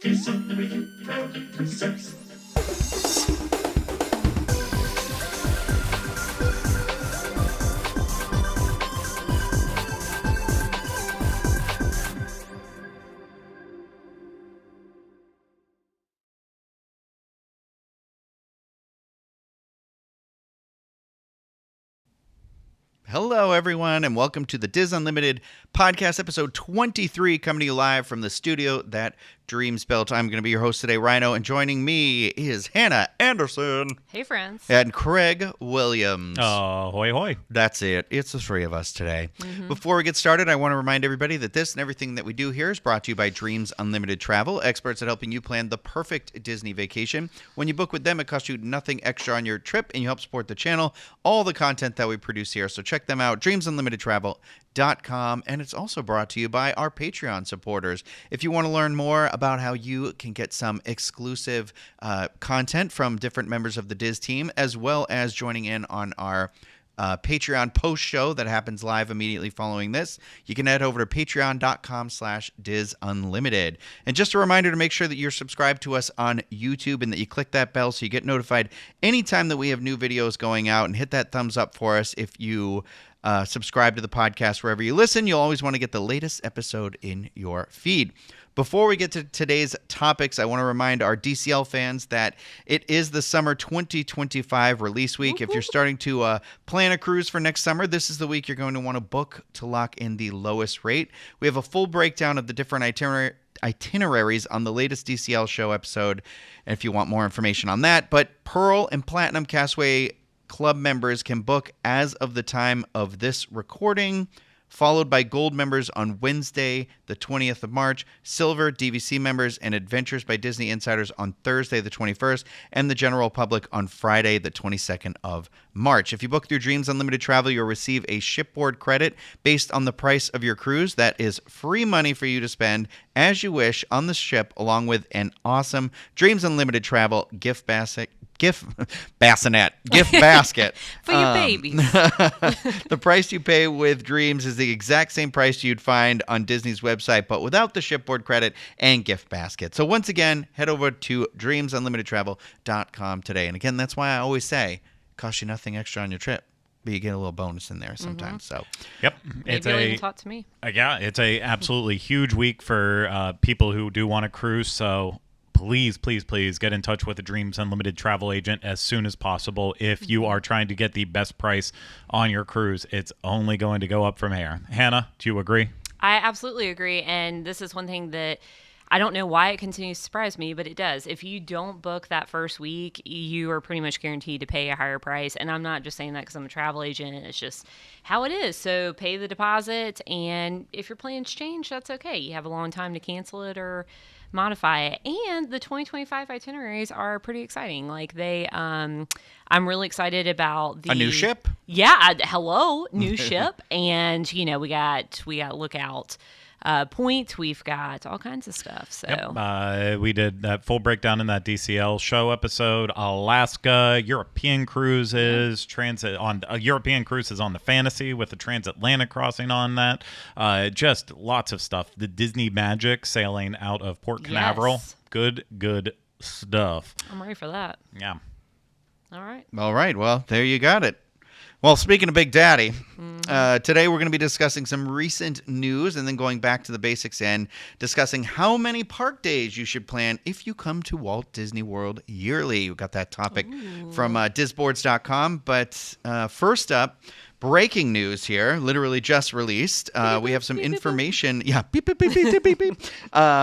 This Unlimited proudly presents. Hello, everyone, and welcome to the Diz Unlimited podcast, episode 23, coming to you live from the studio that dreams built. I'm going to be your host today, Rhino, and joining me is Hannah Anderson. Hey, friends. And Craig Williams. Oh, hoy, hoy. That's it. It's the three of us today. Before we get started, I want to remind everybody that this and everything that we do here is brought to you by Dreams Unlimited Travel, experts at helping you plan the perfect Disney vacation. When you book with them, it costs you nothing extra on your trip, and you help support the channel, all the content that we produce here. So check them out, dreamsunlimitedtravel.com, and it's also brought to you by our Patreon supporters. If you want to learn more about how you can get some exclusive content from different members of the Diz team, as well as joining in on our Patreon post show that happens live immediately following this, you can head over to patreon.com/DizUnlimited. And just a reminder to make sure that you're subscribed to us on YouTube and that you click that bell so you get notified anytime that we have new videos going out, and hit that thumbs up for us if you subscribe to the podcast wherever you listen. You'll always want to get the latest episode in your feed. Before we get to today's topics, I want to remind our DCL fans that it is the summer 2025 release week. If you're starting to plan a cruise for next summer, this is the week you're going to want to book to lock in the lowest rate. We have a full breakdown of the different itineraries on the latest DCL show episode, and if you want more information on that. But Pearl and Platinum Castaway Club members can book as of the time of this recording, followed by Gold members on Wednesday, the 20th of March, Silver, DVC members, and Adventures by Disney Insiders on Thursday, the 21st, and the general public on Friday, the 22nd of March. If you book through Dreams Unlimited Travel, you'll receive a shipboard credit based on the price of your cruise. That is free money for you to spend as you wish on the ship, along with an awesome Dreams Unlimited Travel gift basket. Gift basket for your babies. The price you pay with Dreams is the exact same price you'd find on Disney's website, but without the shipboard credit and gift basket. So once again, head over to dreamsunlimitedtravel.com today. And again, that's why I always say it costs you nothing extra on your trip, but you get a little bonus in there sometimes. So yep, Maybe you'll even talk to me. Yeah, it's a absolutely huge week for people who do want to cruise. So please get in touch with a Dreams Unlimited travel agent as soon as possible. If you are trying to get the best price on your cruise, it's only going to go up from here. Hannah, do you agree? I absolutely agree. And this is one thing that I don't know why it continues to surprise me, but it does. If you don't book that first week, you are pretty much guaranteed to pay a higher price. And I'm not just saying that because I'm a travel agent. It's just how it is. So pay the deposit. And if your plans change, that's okay. You have a long time to cancel it or modify it. And the 2025 itineraries are pretty exciting. Like I'm really excited about a new ship. Yeah. New ship. And we got Lookout Point. We've got all kinds of stuff. So yep. We did that full breakdown in that DCL show episode. Alaska, European cruises, transit on European cruises on the Fantasy with the transatlantic crossing on that. Just lots of stuff. The Disney Magic sailing out of Port Canaveral. Yes. Good stuff. I'm ready for that. Yeah. All right. Well, there you got it. Well, speaking of Big Daddy, today we're going to be discussing some recent news and then going back to the basics and discussing how many park days you should plan if you come to Walt Disney World yearly. We got that topic from disboards.com. But first up, breaking news here, literally just released. We have some information. Yeah, beep, beep, beep, beep, beep, beep.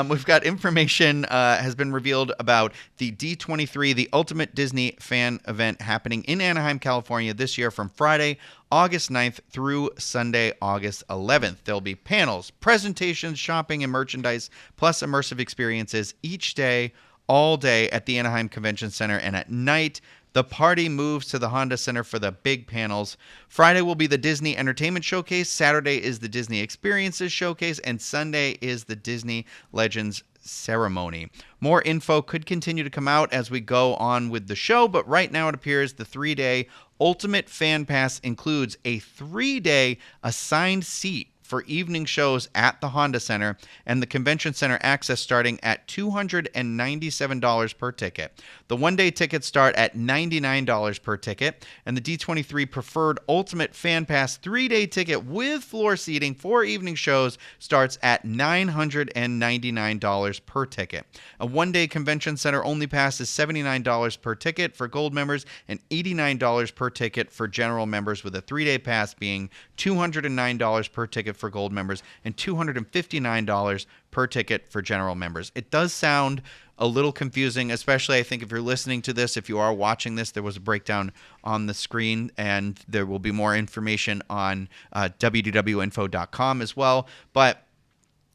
We've got information has been revealed about the D23, the Ultimate Disney Fan Event happening in Anaheim, California this year from Friday, August 9th through Sunday, August 11th. There'll be panels, presentations, shopping, and merchandise, plus immersive experiences each day, all day at the Anaheim Convention Center, and at night, the party moves to the Honda Center for the big panels. Friday will be the Disney Entertainment Showcase. Saturday is the Disney Experiences Showcase. And Sunday is the Disney Legends Ceremony. More info could continue to come out as we go on with the show, but right now it appears the 3-day Ultimate Fan Pass includes a 3-day assigned seat for evening shows at the Honda Center, and the Convention Center access starting at $297 per ticket. The one-day tickets start at $99 per ticket, and the D23 Preferred Ultimate Fan Pass 3-day ticket with floor seating for evening shows starts at $999 per ticket. A one-day Convention Center only pass is $79 per ticket for gold members and $89 per ticket for general members, with a 3-day pass being $209 per ticket for gold members and $259 per ticket for general members. It does sound a little confusing, especially I think if you're listening to this, if you are watching this, there was a breakdown on the screen, and there will be more information on WDWinfo.com as well. But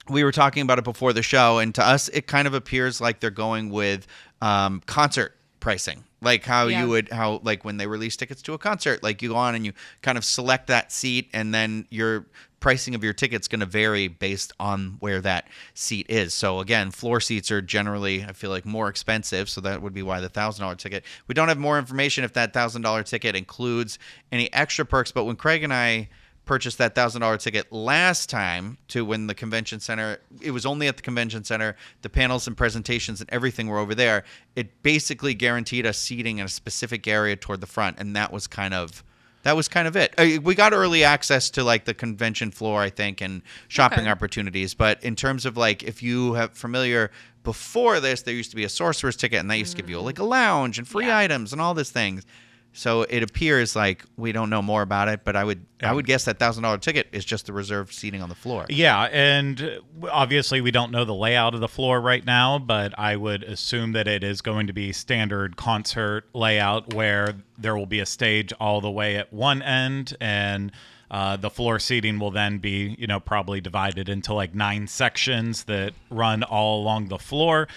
we were talking about it before the show, and to us, it kind of appears like they're going with concert pricing. Like how you would, like when they release tickets to a concert, like you go on and you kind of select that seat, and then your pricing of your ticket's going to vary based on where that seat is. So again, floor seats are generally, I feel like, more expensive. So that would be why the $1,000 ticket. We don't have more information if that $1,000 ticket includes any extra perks. But when Craig and I purchased that $1,000 ticket last time to when the Convention Center, it was only at the Convention Center, the panels and presentations and everything were over there. It basically guaranteed us seating in a specific area toward the front, and that was kind of it. We got early access to like the convention floor, I think, and shopping opportunities. But in terms of like, if you have familiar before this, there used to be a sorcerer's ticket, and they used to give you like a lounge and free items and all these things. So it appears like we don't know more about it, but I would guess that $1,000 ticket is just the reserved seating on the floor. Yeah, and obviously we don't know the layout of the floor right now, but I would assume that it is going to be standard concert layout where there will be a stage all the way at one end, and the floor seating will then be, probably divided into like 9 sections that run all along the floor.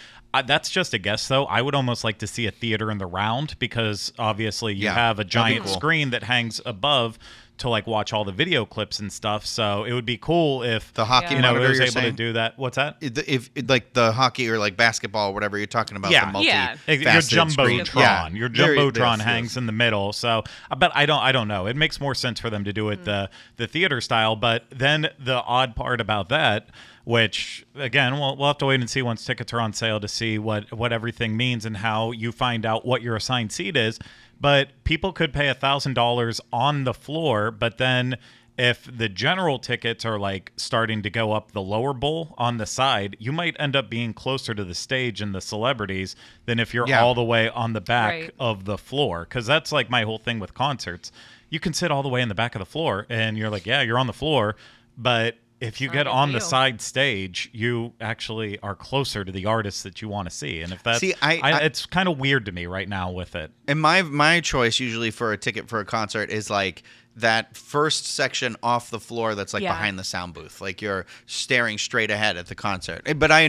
That's just a guess, though. I would almost like to see a theater in the round, because obviously you have a giant screen that hangs above to like watch all the video clips and stuff. So it would be cool if the hockey monitor was able to do that. What's that? If like the hockey or like basketball or whatever you're talking about. Yeah, the your jumbotron. Your jumbotron hangs in the middle. So, but I don't know. It makes more sense for them to do it the theater style. But then the odd part about that, which again we'll have to wait and see once tickets are on sale to see what everything means and how you find out what your assigned seat is. But people could pay $1,000 on the floor, but then if the general tickets are like starting to go up the lower bowl on the side, you might end up being closer to the stage and the celebrities than if you're all the way on the back of the floor. Because that's like my whole thing with concerts. You can sit all the way in the back of the floor and you're like, yeah, you're on the floor, but if you get on the side stage, you actually are closer to the artists that you want to see. And if that's, it's kind of weird to me right now with it. And my choice usually for a ticket for a concert is like that first section off the floor that's like behind the sound booth, like you're staring straight ahead at the concert. But I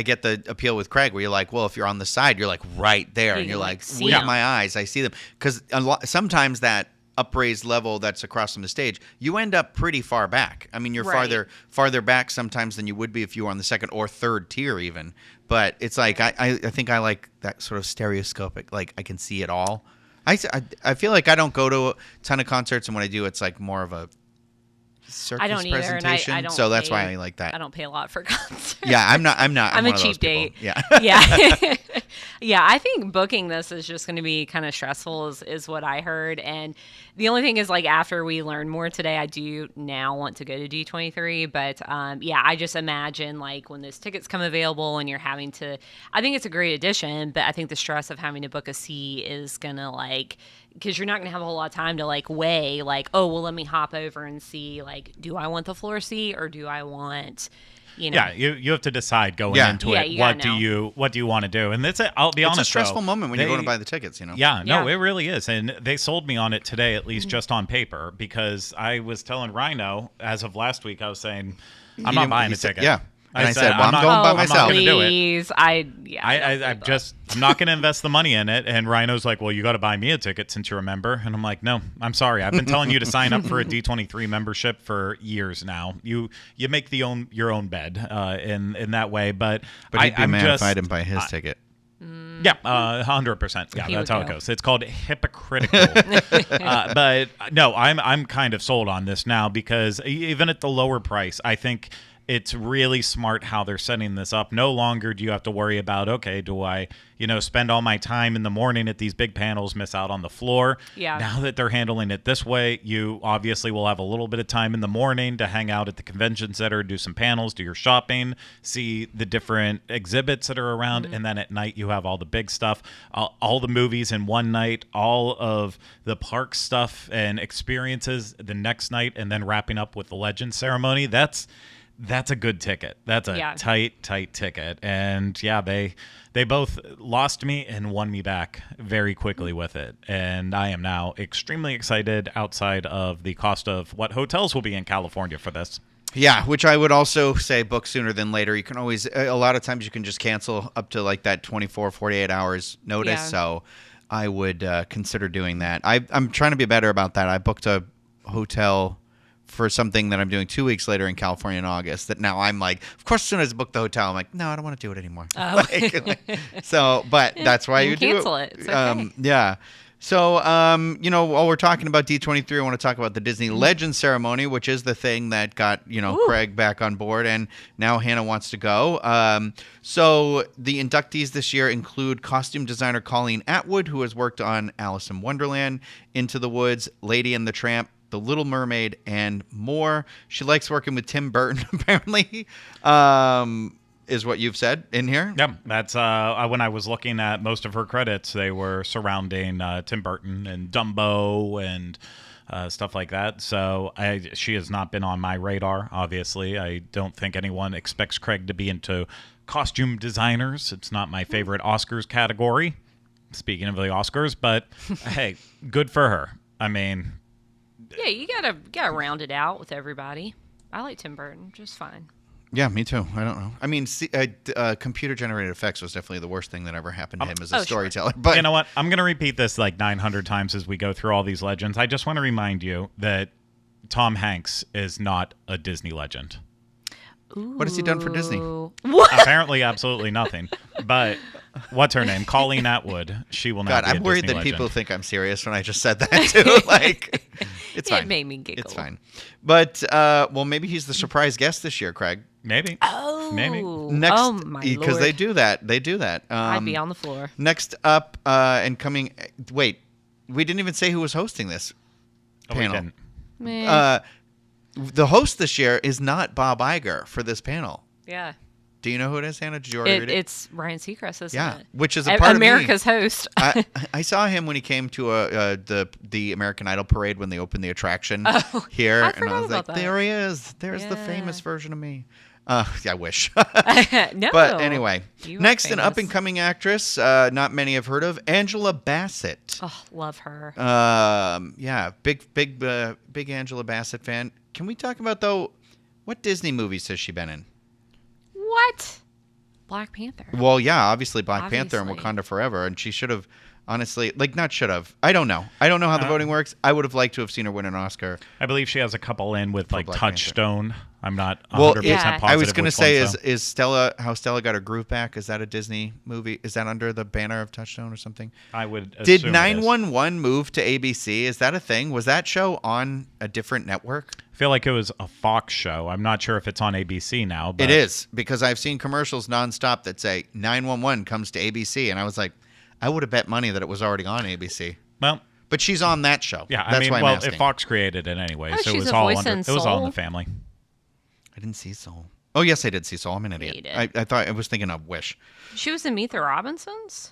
get the appeal with Craig where you're like, well, if you're on the side, you're like right there, and you're like, with my eyes, I see them, because sometimes that upraised level that's across from the stage, you end up pretty far back. I mean, you're farther back sometimes than you would be if you were on the second or third tier even. But it's like I think I like that sort of stereoscopic, like I can see it all. I feel like I don't go to a ton of concerts, and when I do, it's like more of a circus presentation. And so that's why I like that. I don't pay a lot for concerts. Yeah, I'm not. I'm a cheap date. Yeah. Yeah. Yeah, I think booking this is just going to be kind of stressful is what I heard. And the only thing is, like, after we learn more today, I do now want to go to D23. But I just imagine like when those tickets come available and you're having to, I think it's a great addition, but I think the stress of having to book a seat is going to like, because you're not going to have a whole lot of time to like weigh like, oh, well, let me hop over and see, like, do I want the floor seat or do I want, Yeah, you have to decide going into it. What do you want to do? And that's it. I'll be honest. It's a stressful moment when you're going to buy the tickets, Yeah, no, it really is. And they sold me on it today, at least just on paper, because I was telling Rhino as of last week, I was saying, I'm not buying a ticket. Yeah. And I said, well, I'm going by myself. Please. I'm not going to invest the money in it. And Rhino's like, well, you got to buy me a ticket since you're a member. And I'm like, no, I'm sorry. I've been telling you to sign up for a D23 membership for years now. You make your own bed in that way. But he'd be mad if I didn't buy his ticket. Yeah, 100%. Yeah, He that's would how it go. goes. It's called hypocritical. But no, I'm kind of sold on this now because even at the lower price, I think it's really smart how they're setting this up. No longer do you have to worry about, okay, do I, spend all my time in the morning at these big panels, miss out on the floor? Yeah. Now that they're handling it this way, you obviously will have a little bit of time in the morning to hang out at the convention center, do some panels, do your shopping, see the different exhibits that are around, and then at night you have all the big stuff, all the movies in one night, all of the park stuff and experiences the next night, and then wrapping up with the Legends ceremony. That's a good ticket. That's a tight ticket. And yeah, they both lost me and won me back very quickly with it. And I am now extremely excited outside of the cost of what hotels will be in California for this. Yeah, which I would also say book sooner than later. You can always, a lot of times you can just cancel up to like that 24, 48 hours notice. Yeah. So I would consider doing that. I'm trying to be better about that. I booked a hotel for something that I'm doing 2 weeks later in California in August, that now I'm like, of course, as soon as I book the hotel, I'm like, no, I don't want to do it anymore. Oh. So, but that's why you do cancel it. It's okay. Yeah. So, while we're talking about D23, I want to talk about the Disney Legends ceremony, which is the thing that got, Craig back on board, and now Hannah wants to go. So the inductees this year include costume designer Colleen Atwood, who has worked on Alice in Wonderland, Into the Woods, Lady and the Tramp, The Little Mermaid, and more. She likes working with Tim Burton, apparently, is what you've said in here. Yep, that's when I was looking at most of her credits, they were surrounding Tim Burton and Dumbo and stuff like that. So she has not been on my radar, obviously. I don't think anyone expects Craig to be into costume designers. It's not my favorite Oscars category, speaking of the Oscars, but hey, good for her. I mean... Yeah, you gotta round it out with everybody. I like Tim Burton just fine. Yeah, me too. I don't know. I mean, computer-generated effects was definitely the worst thing that ever happened to him as a storyteller. Sure. But you know what? I'm going to repeat this like 900 times as we go through all these legends. I just want to remind you that Tom Hanks is not a Disney legend. Ooh. What has he done for Disney? What? Apparently, absolutely nothing. But what's her name? Colleen Atwood. She will not God, be a I'm worried Disney that legend. people think I'm serious when I just said that too. Like, it's fine. It made me giggle. It's fine. But well, maybe he's the surprise guest this year, Craig. Maybe. Oh. Maybe. Next, oh my because Lord. they do that. They do that. I'd be on the floor. Next up, and coming. Wait, we didn't even say who was hosting this Oh, we panel. didn't. Man. The host this year is not Bob Iger for this panel. Yeah. Do you know who it is, Hannah? Did you already read it? It's Ryan Seacrest, isn't Yeah, it? which is a part America's of me. host. I saw him when he came to the American Idol parade when they opened the attraction here, I and I forgot was like, about that. there he is. There's the Yeah. famous version of me. I wish. No. But anyway, You are next an famous. up-and-coming actress not many have heard of, Angela Bassett. Oh, love her. Yeah, big Angela Bassett fan. Can we talk about, though, what Disney movies has she been in? What? Black Panther. Well, yeah, obviously Black Panther and Obviously. Wakanda Forever, and she should have, honestly, not should have. I don't know. I don't know how the voting works. I would have liked to have seen her win an Oscar. I believe she has a couple in with like Black Panther. Touchstone. I'm not 100% Well, positive. I was going to which say, one's though. is Stella, how Stella got her groove back? Is that a Disney movie? Is that under the banner of Touchstone or something? I would Did assume it is. 911 move to ABC? Is that a thing? Was that show on a different network? I feel like it was a Fox show. I'm not sure if it's on ABC now. But It is, because I've seen commercials nonstop that say 911 comes to ABC, and I was like, I would have bet money that it was already on ABC. Well, But she's on that show. yeah. That's I mean, why I'm well, asking. if Fox created it anyway, Oh, so it she's was a all voice under. in It was all in Soul. the family. I didn't see Soul. Oh, yes, I did see Soul. I'm an idiot. you did. I thought I was thinking of Wish. She was in Meet the Robinsons?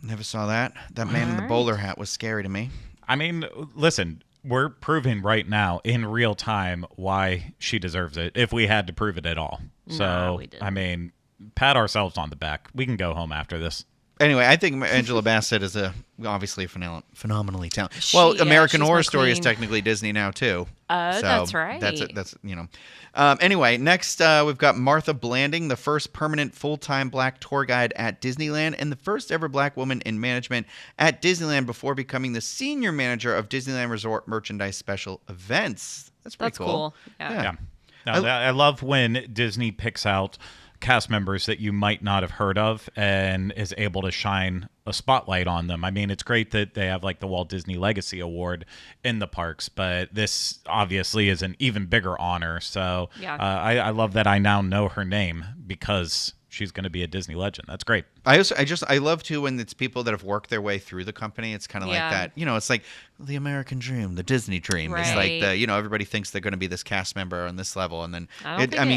Never saw that. That man in the Alright. bowler hat was scary to me. I mean, listen, we're proving right now in real time why she deserves it. If we had to prove it at all, so No, we didn't. I mean, pat ourselves on the back. We can go home after this. Anyway, I think Angela Bassett is obviously phenomenally talented. She- Well, yeah, American she's Horror my Story is queen. technically Disney now too. Oh, So that's right. That's Anyway, next we've got Martha Blanding, the first permanent full-time black tour guide at Disneyland and the first ever black woman in management at Disneyland before becoming the senior manager of Disneyland Resort Merchandise Special Events. That's pretty That's cool. Yeah. Yeah. No, I love when Disney picks out cast members that you might not have heard of and is able to shine a spotlight on them. I mean, it's great that they have like the Walt Disney Legacy Award in the parks, but this obviously is an even bigger honor. So I love that I now know her name because she's going to be a Disney legend. That's great. I love too when it's people that have worked their way through the company. It's kind of like that, it's like the American dream, the Disney dream. It's like everybody thinks they're going to be this cast member on this level, and then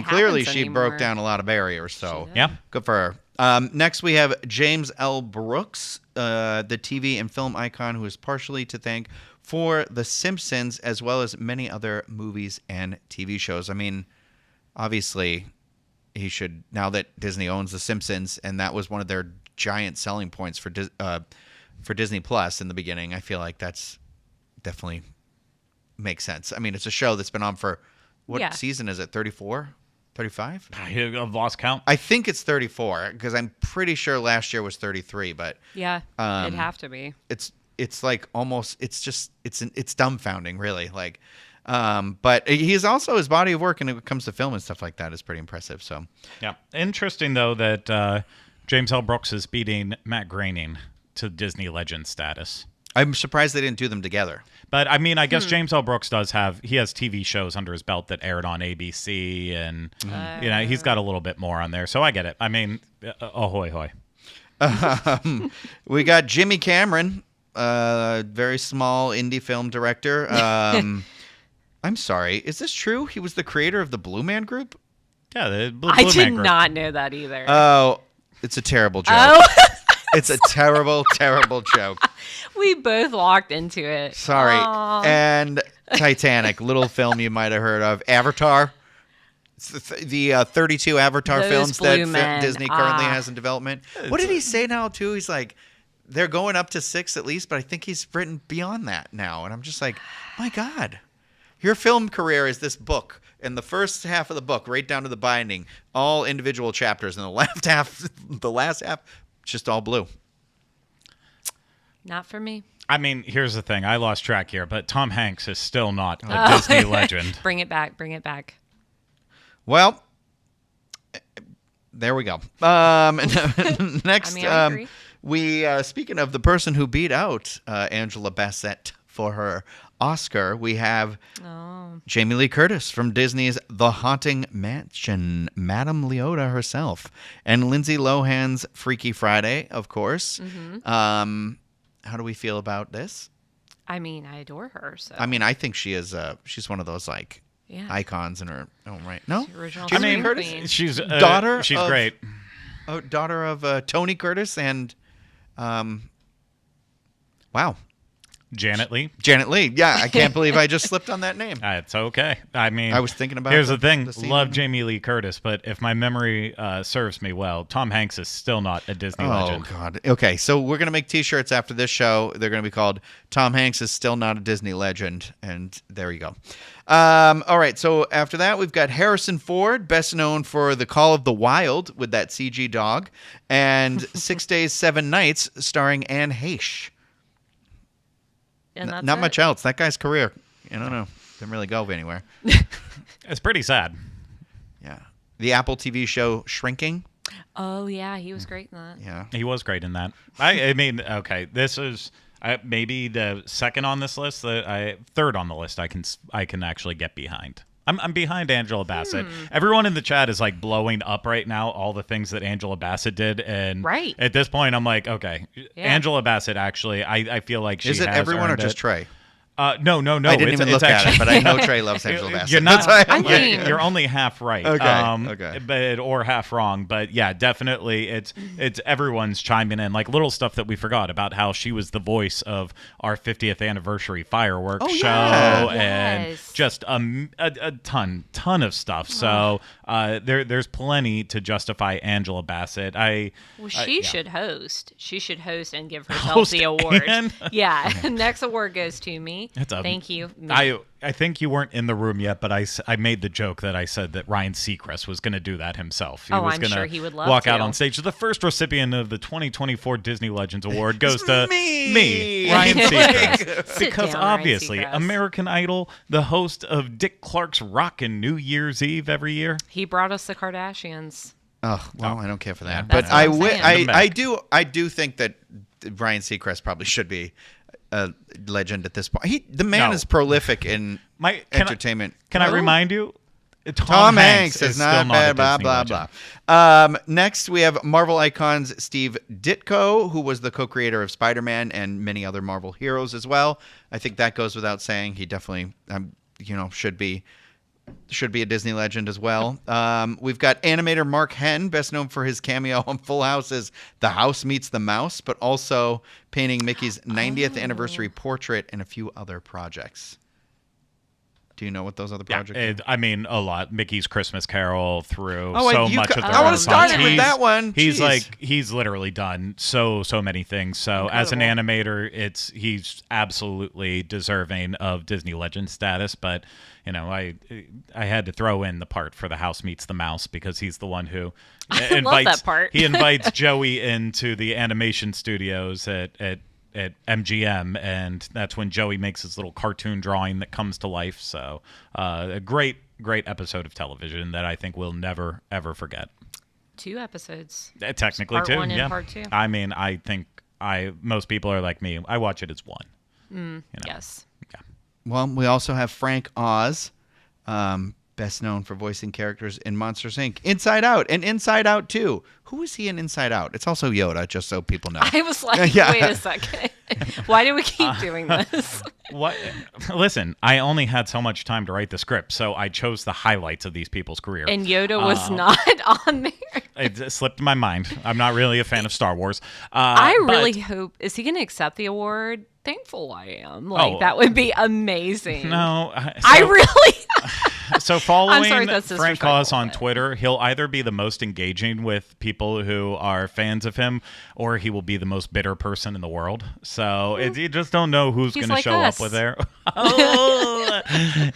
clearly she broke down a lot of barriers. So good for her. Next we have James L. Brooks, the TV and film icon who is partially to thank for The Simpsons as well as many other movies and TV shows. I mean, obviously he should, now that Disney owns The Simpsons, and that was one of their giant selling points for Disney Plus in the beginning. I feel like that's definitely makes sense. I mean, it's a show that's been on for what season is it? 34, 35? I've lost count. I think it's 34 because I'm pretty sure last year was 33. But it'd have to be. It's like almost it's dumbfounding, really. Like. But he's also, his body of work when it comes to film and stuff like that is pretty impressive. So interesting though that James L. Brooks is beating Matt Groening to Disney legend status. I'm surprised they didn't do them together. But I mean, I guess James L. Brooks has TV shows under his belt that aired on ABC, and he's got a little bit more on there. So I get it. I mean, ahoy hoy. We got Jimmy Cameron, very small indie film director. I'm sorry. Is this true? He was the creator of the Blue Man Group? Yeah, the Blue I Man did Group. not know that either. Oh, it's a terrible joke. Oh. It's a terrible, terrible joke. We both walked into it. Sorry. Aww. And Titanic, little film you might have heard of. Avatar. It's the 32 Avatar Those films blue that men. Disney currently has in development. What did he say now, too? He's like, they're going up to 6 at least, but I think he's written beyond that now. And I'm just like, my God. Your film career is this book, and the first half of the book, right down to the binding, all individual chapters, and the last half, just all blue. Not for me. I mean, here's the thing. I lost track here, but Tom Hanks is still not a Disney legend. Bring it back. Bring it back. Well, there we go. Next, I agree. we speaking of the person who beat out Angela Bassett for her Oscar, we have Jamie Lee Curtis from Disney's The Haunting Mansion, Madame Leota herself, and Lindsay Lohan's Freaky Friday, of course. Mm-hmm. How do we feel about this? I mean, I adore her. So I mean, I think she is. She's one of those like icons in her own right. No, original. Jamie Lee Curtis. Queen. She's daughter. She's of, great. Daughter of Tony Curtis and, wow. Janet Leigh. Yeah, I can't believe I just slipped on that name. It's okay. I mean, I was thinking about. Here's the thing: love Jamie Lee Curtis, but if my memory serves me well, Tom Hanks is still not a Disney legend. Oh God. Okay, so we're gonna make T-shirts after this show. They're gonna be called "Tom Hanks is still not a Disney legend," and there you go. All right, so after that, we've got Harrison Ford, best known for The Call of the Wild with that CG dog, and 6 Days, 7 Nights, starring Anne Heche. And that's Not much else. That guy's career, I don't know, didn't really go anywhere. It's pretty sad. Yeah. The Apple TV show Shrinking. Oh yeah, he was great in that. Yeah. He was great in that. I mean, okay, this is maybe the second on this list, third on the list. I can actually get behind. I'm behind Angela Bassett. Everyone in the chat is like blowing up right now all the things that Angela Bassett did, and at this point, I'm like, okay, Angela Bassett. Actually, I feel like she is it has everyone or earned just it. Trey? No. I didn't even look at it, but I know Trey loves Angela Bassett. You're not. That's why You're only half right. Okay. Or half wrong. But yeah, definitely, it's everyone's chiming in, like little stuff that we forgot about how she was the voice of our 50th anniversary fireworks show, and just a ton of stuff. So there's plenty to justify Angela Bassett. She should host. She should host and give herself the award. Yeah, next award goes to me. Thank you. I think you weren't in the room yet, but I made the joke that I said that Ryan Seacrest was going to do that himself. I'm sure he would love walk to. out on stage. The first recipient of the 2024 Disney Legends Award goes to me, Ryan Seacrest. Sit Because down, obviously, Ryan Seacrest. American Idol, the host of Dick Clark's Rockin' New Year's Eve every year. He brought us the Kardashians. Oh well, I don't care for that. Yeah, But that's what I'm saying. I do think that Ryan Seacrest probably should be a legend at this point. The man No. is prolific in entertainment. Can I remind you? Tom Hanks is still not bad. a Blah Disney blah legend. blah. Next, we have Marvel icons Steve Ditko, who was the co-creator of Spider-Man and many other Marvel heroes as well. I think that goes without saying. He definitely, should be a Disney legend as well. We've got animator Mark Henn, best known for his cameo on Full House as The House Meets the Mouse, but also painting Mickey's 90th anniversary portrait and a few other projects. Do you know what those other projects are? A lot. Mickey's Christmas Carol through Oh, so much of the I would have Renaissance. started with that one. He's Jeez. he's literally done so many things. So as an animator, he's absolutely deserving of Disney legend status. But I had to throw in the part for The House Meets the Mouse because he's the one who I love that part. He invites Joey into the animation studios at MGM, and that's when Joey makes his little cartoon drawing that comes to life. So a great episode of television that I think we'll never, ever forget. 2 episodes. Technically, Part too. 1 and Yeah. Part 2. I mean, I think most people are like me. I watch it as one. Yes. Yeah. Well, we also have Frank Oz, best known for voicing characters in Monsters, Inc., Inside Out, and Inside Out 2. Who is he in Inside Out? It's also Yoda, just so people know. I was like, Yeah. wait a second. Why do we keep doing this? What? Listen, I only had so much time to write the script, so I chose the highlights of these people's career. And Yoda was not on there. It slipped my mind. I'm not really a fan of Star Wars. I really but- hope, is he going to accept the award? Thankful I am. Oh. That would be amazing. No. I really. So following I'm sorry, that's Frank Oz disrespectful, on but- Twitter, he'll either be the most engaging with people who are fans of him, or he will be the most bitter person in the world. So you just don't know who's He's going to like show us. up with there. Oh,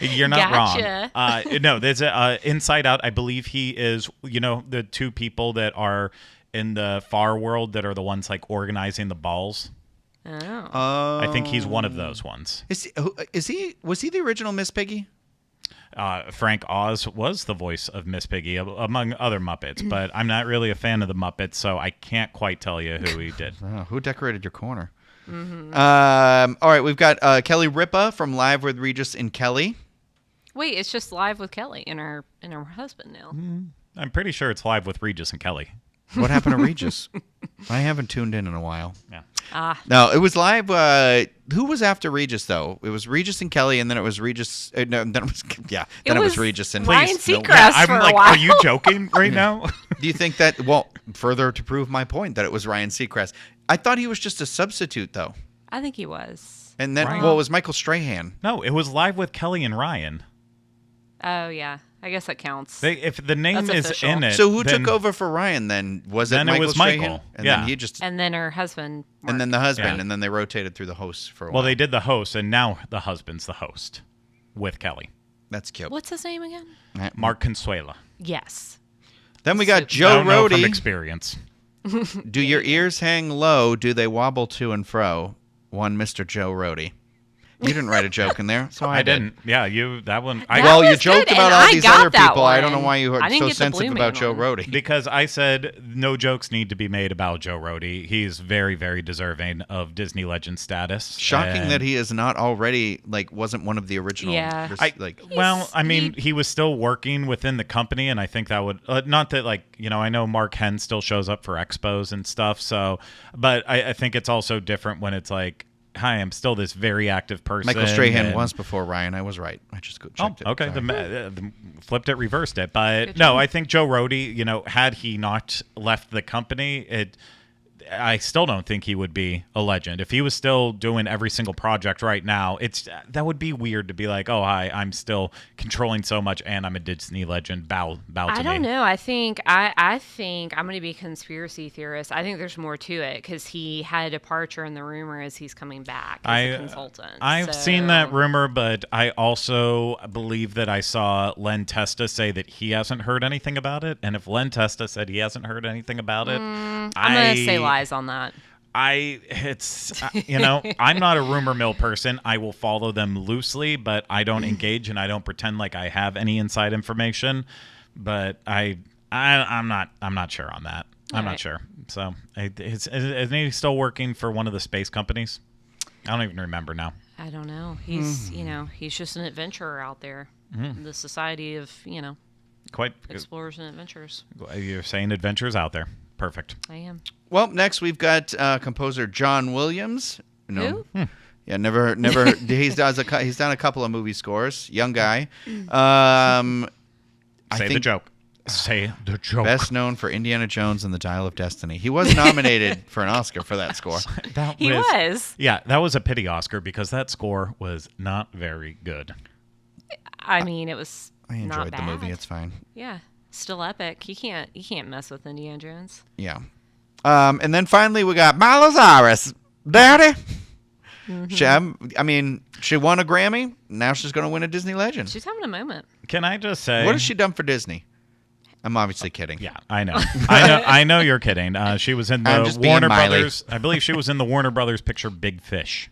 you're not Gotcha. wrong. No, there's Inside Out. I believe he is. The 2 people that are in the far world that are the ones like organizing the balls. Oh. I think he's one of those ones. Was he the original Miss Piggy? Frank Oz was the voice of Miss Piggy, among other Muppets, but I'm not really a fan of the Muppets, so I can't quite tell you who he did. Oh, who decorated your corner? Mm-hmm. All right, we've got Kelly Ripa from Live with Regis and Kelly. Wait, it's just Live with Kelly and her husband now. I'm pretty sure it's Live with Regis and Kelly. What happened to Regis? I haven't tuned in a while. Yeah. No, it was Live. Who was after Regis though? It was Regis and Kelly, and then it was Regis. No, then it was Then it was Regis and Ryan Please, no. Seacrest I'm for a like, while. are you joking right now? Do you think that? Well, further to prove my point that it was Ryan Seacrest. I thought he was just a substitute though. I think he was. And then, Ryan- well, it was Michael Strahan. No, it was Live with Kelly and Ryan. Oh, yeah. I guess that counts. If the name That's is official. in it, So who then, took over for Ryan then? Was it Then it Michael was Strahan? Michael. And Yeah. then he just And then her husband. and then the husband, Yeah. and then they rotated through the hosts for a while. Well, they did the host, and now the husband's the host with Kelly. That's cute. What's his name again? Mark Consuela. Yes. Then we got I Joe don't know from Rohde. experience. Do your ears hang low? Do they wobble to and fro? One Mr. Joe Rohde. You didn't write a joke in there, so I, I did. didn't. Yeah, that one. That Well, you was joked good, about and all I these got other that people. I don't know one. why you I are didn't so get the sensitive Blue about Man Joe one. Rohde. Because I said no jokes need to be made about Joe Rohde. He's very, very deserving of Disney legend status. Shocking And that he is not already wasn't one of the original. Yeah. He was still working within the company, and I think that would not that I know Mark Henn still shows up for expos and stuff. So, but I think it's also different when it's like, hi, I'm still this very active person. Michael Strahan and- was before Ryan. I was right. I just checked it. okay. Sorry. Flipped it, reversed it. But Good no, job. I think Joe Rohde, had he not left the company, I still don't think he would be a legend. If he was still doing every single project right now, that would be weird to be like, oh, hi, I'm still controlling so much and I'm a Disney legend. Bow to me. I don't know. I think I'm going to be a conspiracy theorist. I think there's more to it because he had a departure in the rumor as he's coming back as a consultant. I've seen that rumor, but I also believe that I saw Len Testa say that he hasn't heard anything about it. And if Len Testa said he hasn't heard anything about it, I'm going to say lies on that. I'm not a rumor mill person. I will follow them loosely, but I don't engage and I don't pretend like I have any inside information. But I I'm not sure on that. I'm All not sure. So, is he still working for one of the space companies? I don't even remember now. I don't know. He's he's just an adventurer out there. The society of Quite. explorers and adventurers. You're saying adventures out there. Perfect. I am. Well, next we've got composer John Williams. Who? Yeah, never. he's done a couple of movie scores. Young guy. Say the joke. Say the joke. Best known for Indiana Jones and the Dial of Destiny. He was nominated for an Oscar for that score. He was. Yeah, that was a pity Oscar because that score was not very good. I mean, it was. I enjoyed not the movie. bad. It's fine. Yeah, still epic. You can't mess with Indiana Jones. Yeah. And then finally we got Miley Cyrus. Daddy. She won a Grammy. Now she's going to win a Disney Legend. She's having a moment. Can I just say What has she done for Disney? I'm obviously kidding. Yeah, I know. I know you're kidding. She was in I'm the just being Warner Miley. Brothers. I believe she was in the Warner Brothers picture Big Fish,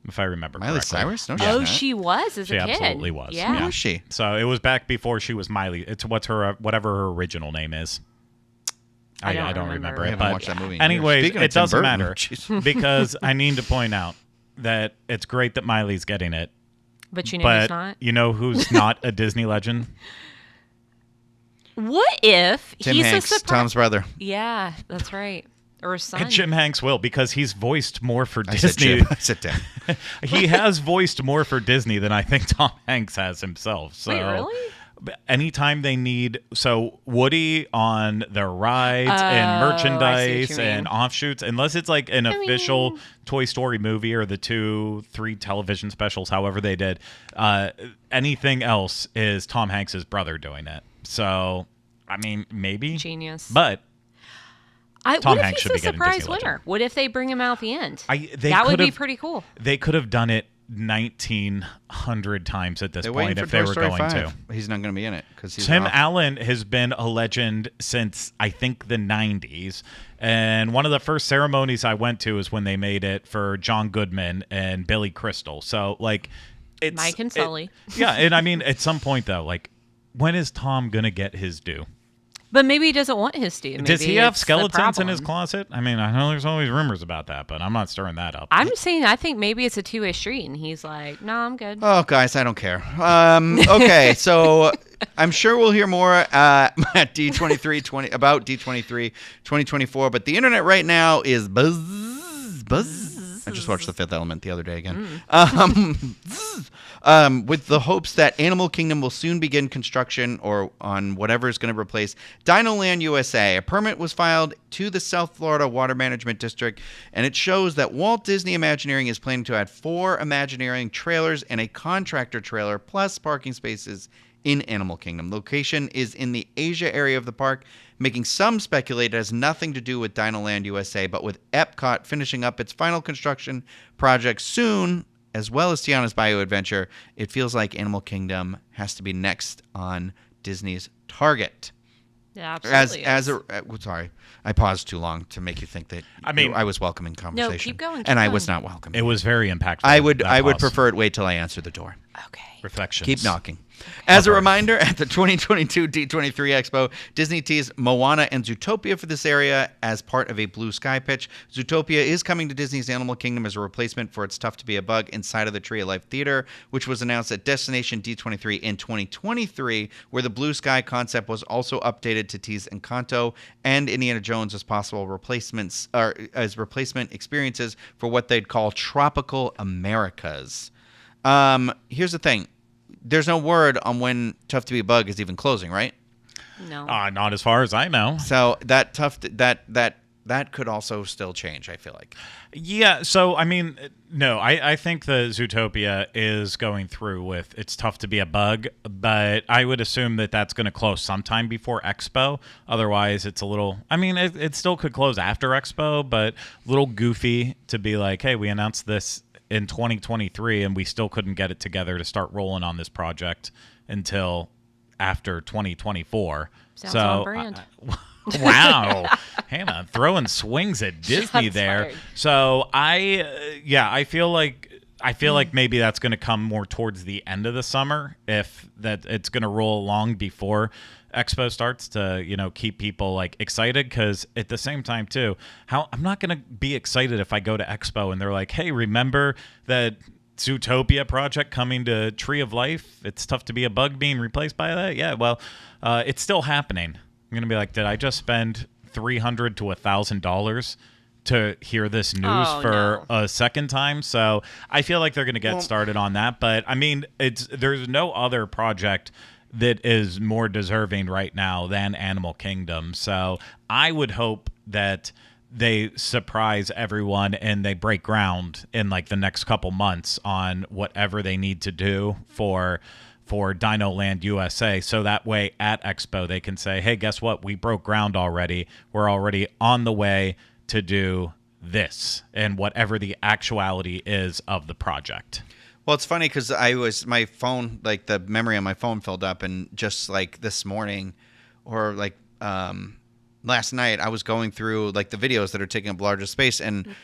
if I remember Miley correctly. Cyrus? No, she's Oh, not. she was as She a kid. absolutely was. Yeah. Who is she? So it was back before she was Miley. It's whatever her original name is. I don't remember remember. I it. haven't But watched that movie in anyways, years. Speaking of it Tim doesn't Burton, matter jeez. because I need to point out that it's great that Miley's getting it. But you know But who's not? you know who's not a Disney legend? What if Tim he's Hanks, a surprise? Tom's brother. Yeah, that's right. Or his son. And Jim Hanks will because he's voiced more for I said Disney. Jim. I said Tim. He has voiced more for Disney than I think Tom Hanks has himself. So Wait, really? anytime they need Woody on their rides and I see what merchandise you mean. and offshoots, unless it's like an official Toy Story movie or the 2-3 television specials, however they did, anything else is Tom Hanks's brother doing it. So, I mean, maybe. Genius. But Tom what Hanks if should he's be a getting surprise Disney winner? Legend. What if they bring him out at the end? They that would be could've- pretty cool. They could have done it 1,900 times at this They're point waiting if for they Toy were Story going 5. to. He's not going to be in it because he's Tim off. Allen has been a legend since, I think, the 90s. And one of the first ceremonies I went to is when they made it for John Goodman and Billy Crystal. So, like, it's... Mike and Sully. Yeah, and I mean, at some point, though, like, when is Tom going to get his due? But maybe he doesn't want his due. Does Maybe he have it's the skeletons in his problem. closet? I mean, I know there's always rumors about that, but I'm not stirring that up. I'm saying I think maybe it's a two-way street, and he's like, "No, I'm good." Oh, guys, I don't care. Okay, so I'm sure we'll hear more at D23 about D23 2024, but the internet right now is buzz. I just watched The Fifth Element the other day again. With the hopes that Animal Kingdom will soon begin construction or on whatever is going to replace Dinoland USA. A permit was filed to the South Florida Water Management District, and it shows that Walt Disney Imagineering is planning to add 4 Imagineering trailers and a contractor trailer plus parking spaces in Animal Kingdom. Location is in the Asia area of the park, making some speculate it has nothing to do with Dinoland USA, but with Epcot finishing up its final construction project soon, as well as Tiana's Bayou Adventure, it feels like Animal Kingdom has to be next on Disney's target. Yeah, absolutely. Sorry, I paused too long to make you think that I was welcoming conversation. keep going, and I keep was going. not welcome. It was very impactful. I would that pause. prefer it wait till I answer the door. Okay. Reflections. Keep knocking. As a reminder, at the 2022 D23 Expo, Disney teased Moana and Zootopia for this area as part of a Blue Sky pitch. Zootopia is coming to Disney's Animal Kingdom as a replacement for It's Tough to Be a Bug inside of the Tree of Life Theater, which was announced at Destination D23 in 2023, where the Blue Sky concept was also updated to tease Encanto and Indiana Jones as possible replacements, or as replacement experiences for what they'd call Tropical Americas. Here's the thing. There's no word on when Tough to Be a Bug is even closing, right? No. Not as far as I know. So that could also still change, I feel like. Yeah, so I mean, no, I think the Zootopia is going through with It's Tough to Be a Bug, but I would assume that that's going to close sometime before Expo. Otherwise, it's a little, I mean, it still could close after Expo, but a little goofy to be like, hey, we announced this in 2023 and we still couldn't get it together to start rolling on this project until after 2024. Sounds so on brand. Wow, Hannah throwing swings at Disney Shots there. fired. So I feel like maybe that's going to come more towards the end of the summer, if that it's going to roll along before Expo starts to, keep people like excited, because at the same time too, I'm not going to be excited if I go to Expo and they're like, hey, remember that Zootopia project coming to Tree of Life? It's tough to be a bug being replaced by that. Yeah, well, it's still happening. I'm going to be like, did I just spend $300 to $1,000 to hear this news for a second time? So I feel like they're going to get started on that. But I mean, there's no other project that is more deserving right now than Animal Kingdom. So I would hope that they surprise everyone and they break ground in like the next couple months on whatever they need to do for Dino Land USA, so that way at Expo they can say, hey, guess what? We broke ground already. We're already on the way to do this, and whatever the actuality is of the project. Well, it's funny because my phone, like the memory on my phone filled up, and just like this morning or like last night, I was going through like the videos that are taking up larger space, and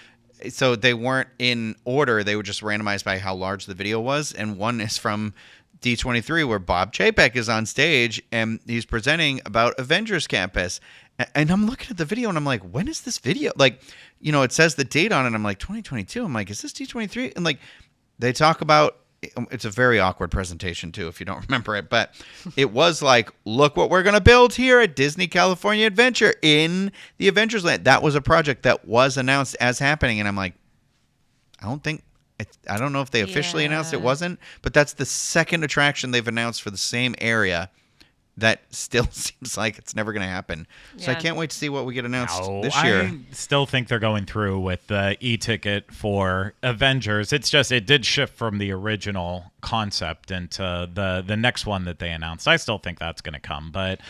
so they weren't in order. They were just randomized by how large the video was, and one is from D23 where Bob Chapek is on stage and he's presenting about Avengers Campus. And I'm looking at the video and I'm like, when is this video? Like, it says the date on it. I'm like, 2022. I'm like, is this D23? And like, they talk about, it's a very awkward presentation too, if you don't remember it, but it was like, look what we're going to build here at Disney California Adventure in the Avengers Land. That was a project that was announced as happening. And I'm like, I don't know if they officially announced it wasn't, but that's the second attraction they've announced for the same area that still seems like it's never going to happen. So I can't wait to see what we get announced this year. I still think they're going through with the e-ticket for Avengers. It's just it did shift from the original concept into the next one that they announced. I still think that's going to come, but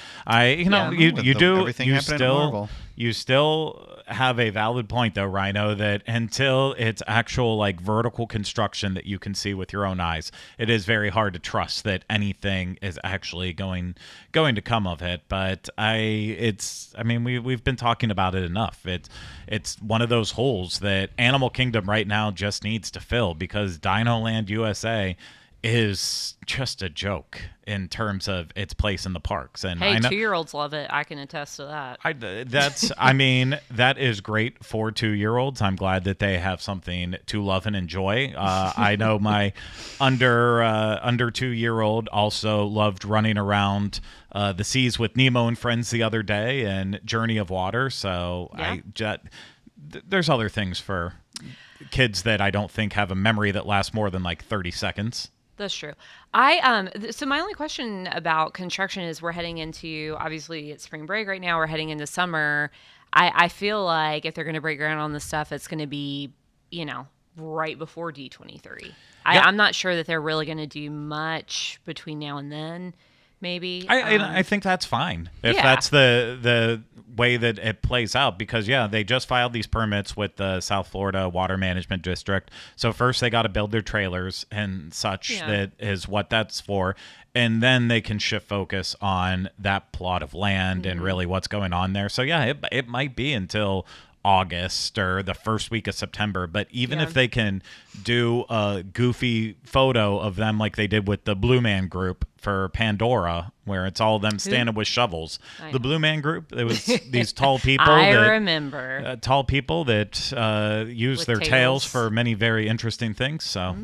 you still have a valid point though, Rhino, that until it's actual like vertical construction that you can see with your own eyes, it is very hard to trust that anything is actually going to come of it. But we've been talking about it enough. It's one of those holes that Animal Kingdom right now just needs to fill, because Dino Land USA is just a joke in terms of its place in the parks. And hey, 2-year-olds love it. I can attest to that. That is great for 2-year-olds. I'm glad that they have something to love and enjoy. I know my under 2-year-old also loved running around the seas with Nemo and friends the other day and Journey of Water. So there's other things for kids that I don't think have a memory that lasts more than like 30 seconds. That's true. So my only question about construction is, we're heading into, obviously it's spring break right now, we're heading into summer. I feel like if they're going to break ground on this stuff, it's going to be, right before D23. I'm not sure that they're really going to do much between now and then. Maybe. I think that's fine if that's the way that it plays out, because they just filed these permits with the South Florida Water Management District. So first they got to build their trailers and such. That is what that's for, and then they can shift focus on that plot of land and really what's going on there. So it might be until August or the first week of September, but even if they can do a goofy photo of them like they did with the Blue Man Group for Pandora, where it's all them standing with shovels. The Blue Man Group, it was these tall people. remember tall people that use with their tails for many very interesting things. So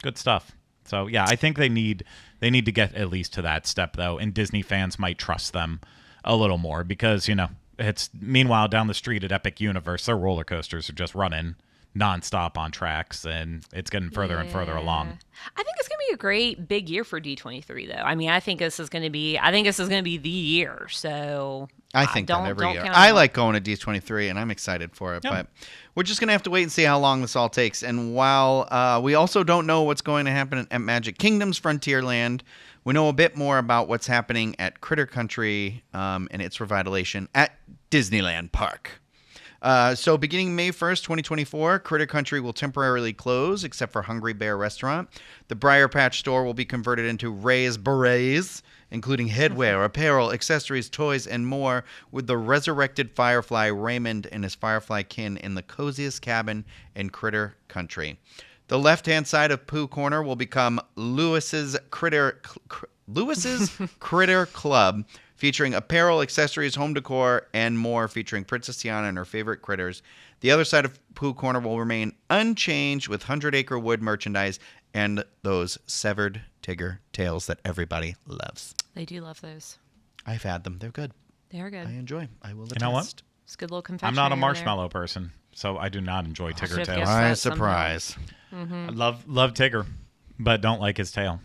good stuff. So I think they need to get at least to that step though, and Disney fans might trust them a little more, because it's meanwhile down the street at Epic Universe, their roller coasters are just running nonstop on tracks, and it's getting further and further along. I think it's going to be a great big year for D23 though. I mean, I think this is going to be the year. So I think that every year. I like going to D23 and I'm excited for it, but we're just going to have to wait and see how long this all takes. And while we also don't know what's going to happen at Magic Kingdom's Frontierland, we know a bit more about what's happening at Critter Country and its revitalization at Disneyland Park. So beginning May 1st, 2024, Critter Country will temporarily close, except for Hungry Bear Restaurant. The Briar Patch store will be converted into Ray's Berets, including headwear, apparel, accessories, toys, and more, with the resurrected Firefly Raymond and his Firefly kin in the coziest cabin in Critter Country. The left-hand side of Pooh Corner will become Lewis's Critter Club, featuring apparel, accessories, home decor, and more, featuring Princess Tiana and her favorite critters. The other side of Pooh Corner will remain unchanged with 100 Acre Wood merchandise and those severed Tigger tails that everybody loves. They do love those. I've had them. They're good. They are good. I enjoy. I will attest. You know what? It's a good little confection. I'm not a marshmallow person, so I do not enjoy Tigger should've tails. guessed. Surprise. I love Tigger, but don't like his tail.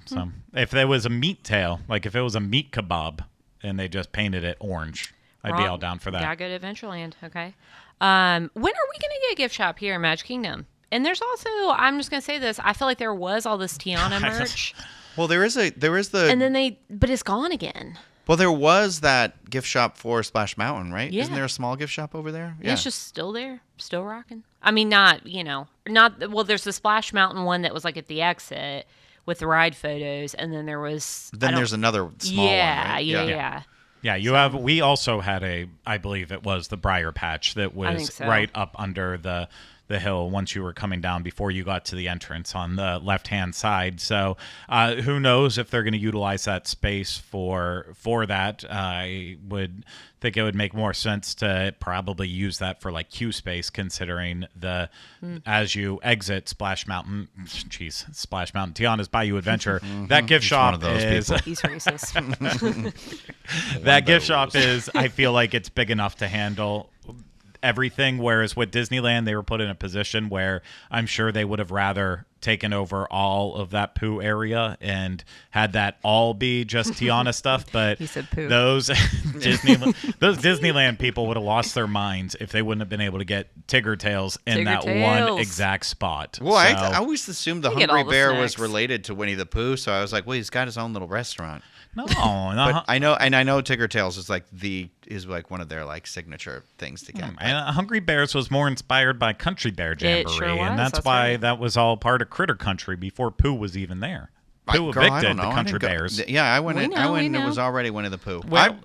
So if there was a meat tail, like if it was a meat kebab and they just painted it orange, I'd be all down for that. Gotta go to Adventureland. Okay. When are we going to get a gift shop here in Magic Kingdom? And there's also, I'm just going to say this, I feel like there was all this Tiana merch. Well, there is the And then but it's gone again. Well, there was that gift shop for Splash Mountain, right? Yeah. Isn't there a small gift shop over there? Yeah. It's just still there, still rocking. I mean, there's the Splash Mountain one that was like at the exit with the ride photos, and then there's another small one, right? Yeah. We also had I believe it was the Briar Patch that was right up under the hill once you were coming down before you got to the entrance on the left-hand side. So who knows if they're going to utilize that space for that. I would think it would make more sense to probably use that for like queue space, considering as you exit Splash Mountain, Tiana's Bayou Adventure, that gift shop is... He's racist. That gift shop is, I feel like it's big enough to handle everything, whereas with Disneyland they were put in a position where I'm sure they would have rather taken over all of that Pooh area and had that all be just Tiana stuff, but he said Pooh. those Disneyland people would have lost their minds if they wouldn't have been able to get Tigger tails in one exact spot. Well, I always assumed the Hungry Bear snacks. was related to Winnie the Pooh, so I was like, well, he's got his own little restaurant. No, but I know Tigger Tails is like one of their like signature things to get. And Hungry Bears was more inspired by Country Bear Jamboree, and that's why right. That was all part of Critter Country before Pooh was even there. Pooh evicted the Country Bears. Yeah, I went in. We It was already Winnie the Pooh. Well,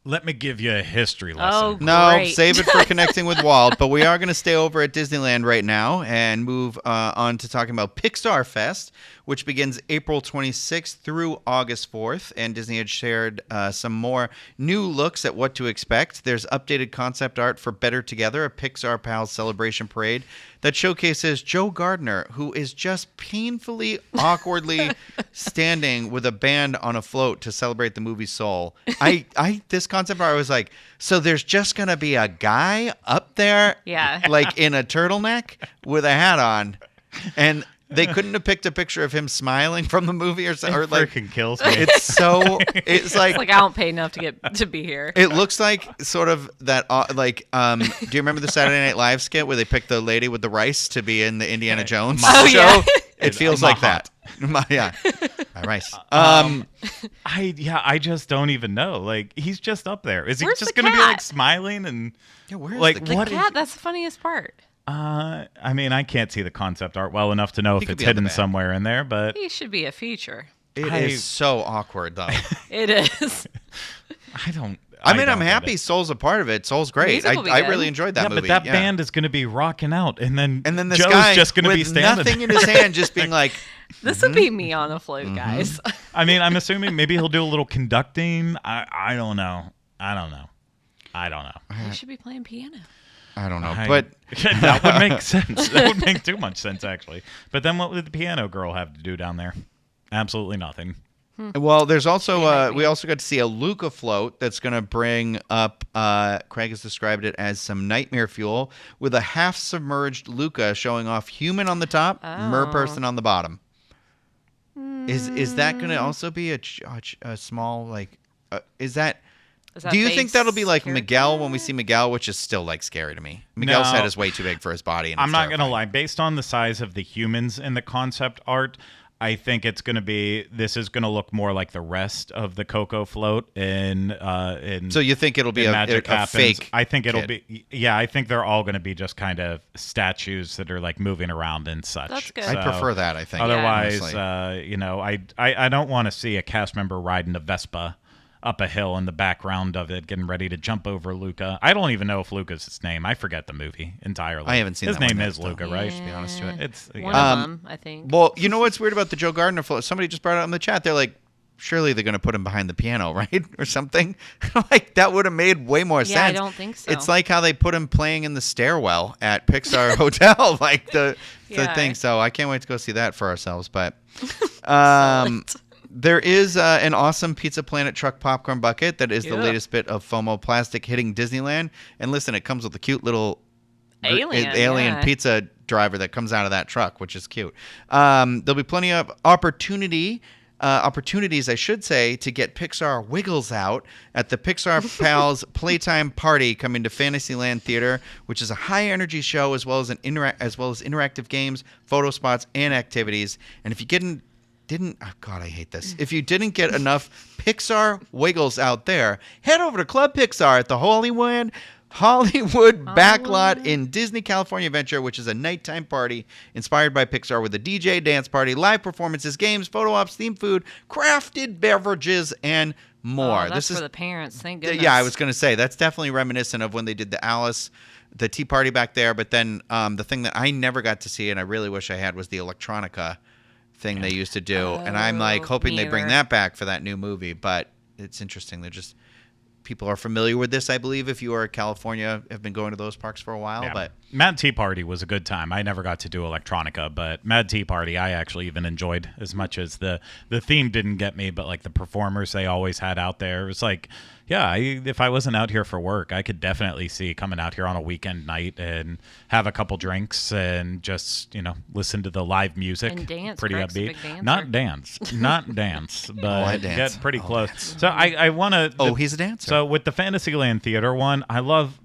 let me give you a history lesson. Oh, No, great. save it for connecting with Walt. But we are going to stay over at Disneyland right now and move on to talking about Pixar Fest, which begins April 26th through August 4th. And Disney had shared some more new looks at what to expect. There's updated concept art for Better Together, a Pixar Pals celebration parade that showcases Joe Gardner, who is just painfully, awkwardly standing with a band on a float to celebrate the movie Soul. This concept art, I was like, so there's just going to be a guy up there, like in a turtleneck with a hat on, and they couldn't have picked a picture of him smiling from the movie or something. It freaking kills me. It's like I don't pay enough to be here. It looks like sort of that, do you remember the Saturday Night Live skit where they picked the lady with the rice to be in the Indiana Jones show? Yeah. It feels like that. Yeah. Rice. I just don't even know. Like, he's just up there. Is he Where's just the going to be cat? like smiling and where's like the The cat, that's the funniest part. I mean, I can't see the concept art well enough to know if could it's be on the hidden back. somewhere in there, but He should be a feature. It is so awkward, though. It is. I'm happy Soul's a part of it. Soul's great. Music will be I good. really enjoyed that movie. but that band is going to be rocking out, and then this Joe's guy just going to with be standing nothing in his hand, just being like, This would be me on a float, guys. I mean, I'm assuming maybe he'll do a little conducting. I don't know. He should be playing piano. I don't know. But that would make sense. That would make too much sense, actually. But then what would the piano girl have to do down there? Absolutely nothing. Well, there's also we also got to see a Luca float that's going to bring up. Craig has described it as some nightmare fuel with a half-submerged Luca showing off human on the top, mer person on the bottom. Is that going to also be a small like? Is that? Do you think that'll be like Miguel when we see Miguel, which is still like scary to me? Miguel's head is way too big for his body. And I'm not going to lie. Based on the size of the humans in the concept art, I think it's going to be. This is going to look more like the rest of the Coco float in. So you think it'll be a fake? I think it'll be. Yeah, I think they're all going to be just kind of statues that are like moving around and such. That's good. I prefer that. I think. Otherwise, honestly. I don't want to see a cast member riding a Vespa. up a hill in the background of it, getting ready to jump over Luca. I don't even know if Luca's his name. I forget the movie entirely. I haven't seen his that one name yet, is Luca, though. right? To be honest with you. It's One of them, I think. Well, you know what's weird about the Joe Gardner float? Somebody just brought it up in the chat. They're like, surely they're going to put him behind the piano, right? Or something. Like, that would have made way more sense. Yeah, I don't think so. It's like how they put him playing in the stairwell at Pixar Hotel, like the thing. So I can't wait to go see that for ourselves. But there is an awesome Pizza Planet truck popcorn bucket that is the latest bit of FOMO plastic hitting Disneyland. And listen, it comes with a cute little alien pizza driver that comes out of that truck, which is cute. There'll be plenty of opportunities, I should say, to get Pixar Wiggles out at the Pixar Pals Playtime Party coming to Fantasyland Theater, which is a high-energy show as well as interactive games, photo spots, and activities. And if you didn't, oh God, I hate this. If you didn't get enough Pixar Wiggles out there, head over to Club Pixar at the Hollywood Backlot in Disney California Adventure, which is a nighttime party inspired by Pixar with a DJ, dance party, live performances, games, photo ops, themed food, crafted beverages, and more. Oh, that's for the parents. Thank goodness. Yeah, I was going to say that's definitely reminiscent of when they did the tea party back there. But then the thing that I never got to see and I really wish I had was the electronica thing they used to do, and I'm like hoping they bring that back for that new movie. But it's interesting. They're just people are familiar with this, I believe, if you are in California, have been going to those parks for a while. Yeah. But Mad Tea Party was a good time. I never got to do electronica, but Mad Tea Party I actually even enjoyed as much as the theme didn't get me, but like the performers they always had out there. It was like, yeah, if I wasn't out here for work, I could definitely see coming out here on a weekend night and have a couple drinks and just, listen to the live music. And dance. Pretty Greg's a upbeat. big dancer. Not dance, but I dance. get pretty close. Dance. So I want to. Oh, he's a dancer. So with the Fantasyland Theater one, I love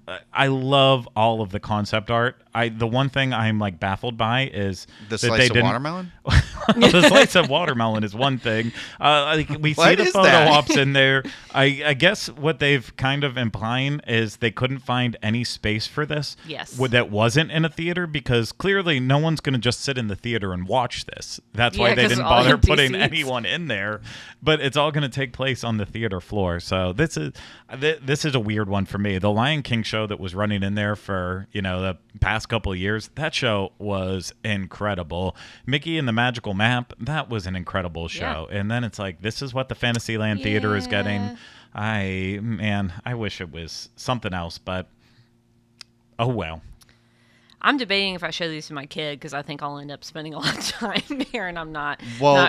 all of the concept art. The one thing I'm like baffled by is the that slice of watermelon. The slice of watermelon is one thing. We see the photo ops in there. I guess what they've kind of implying is they couldn't find any space for this. Yes. That wasn't in a theater because clearly no one's going to just sit in the theater and watch this. That's why they didn't bother putting anyone in there. But it's all going to take place on the theater floor. So this is a weird one for me. The Lion King show that was running in there for the past couple of years, that show was incredible. Mickey and the Magical Map, that was an incredible show. Yeah. And then it's like, this is what the Fantasyland Theater is getting. I wish it was something else, but oh well. I'm debating if I show these to my kid because I think I'll end up spending a lot of time here, and I'm not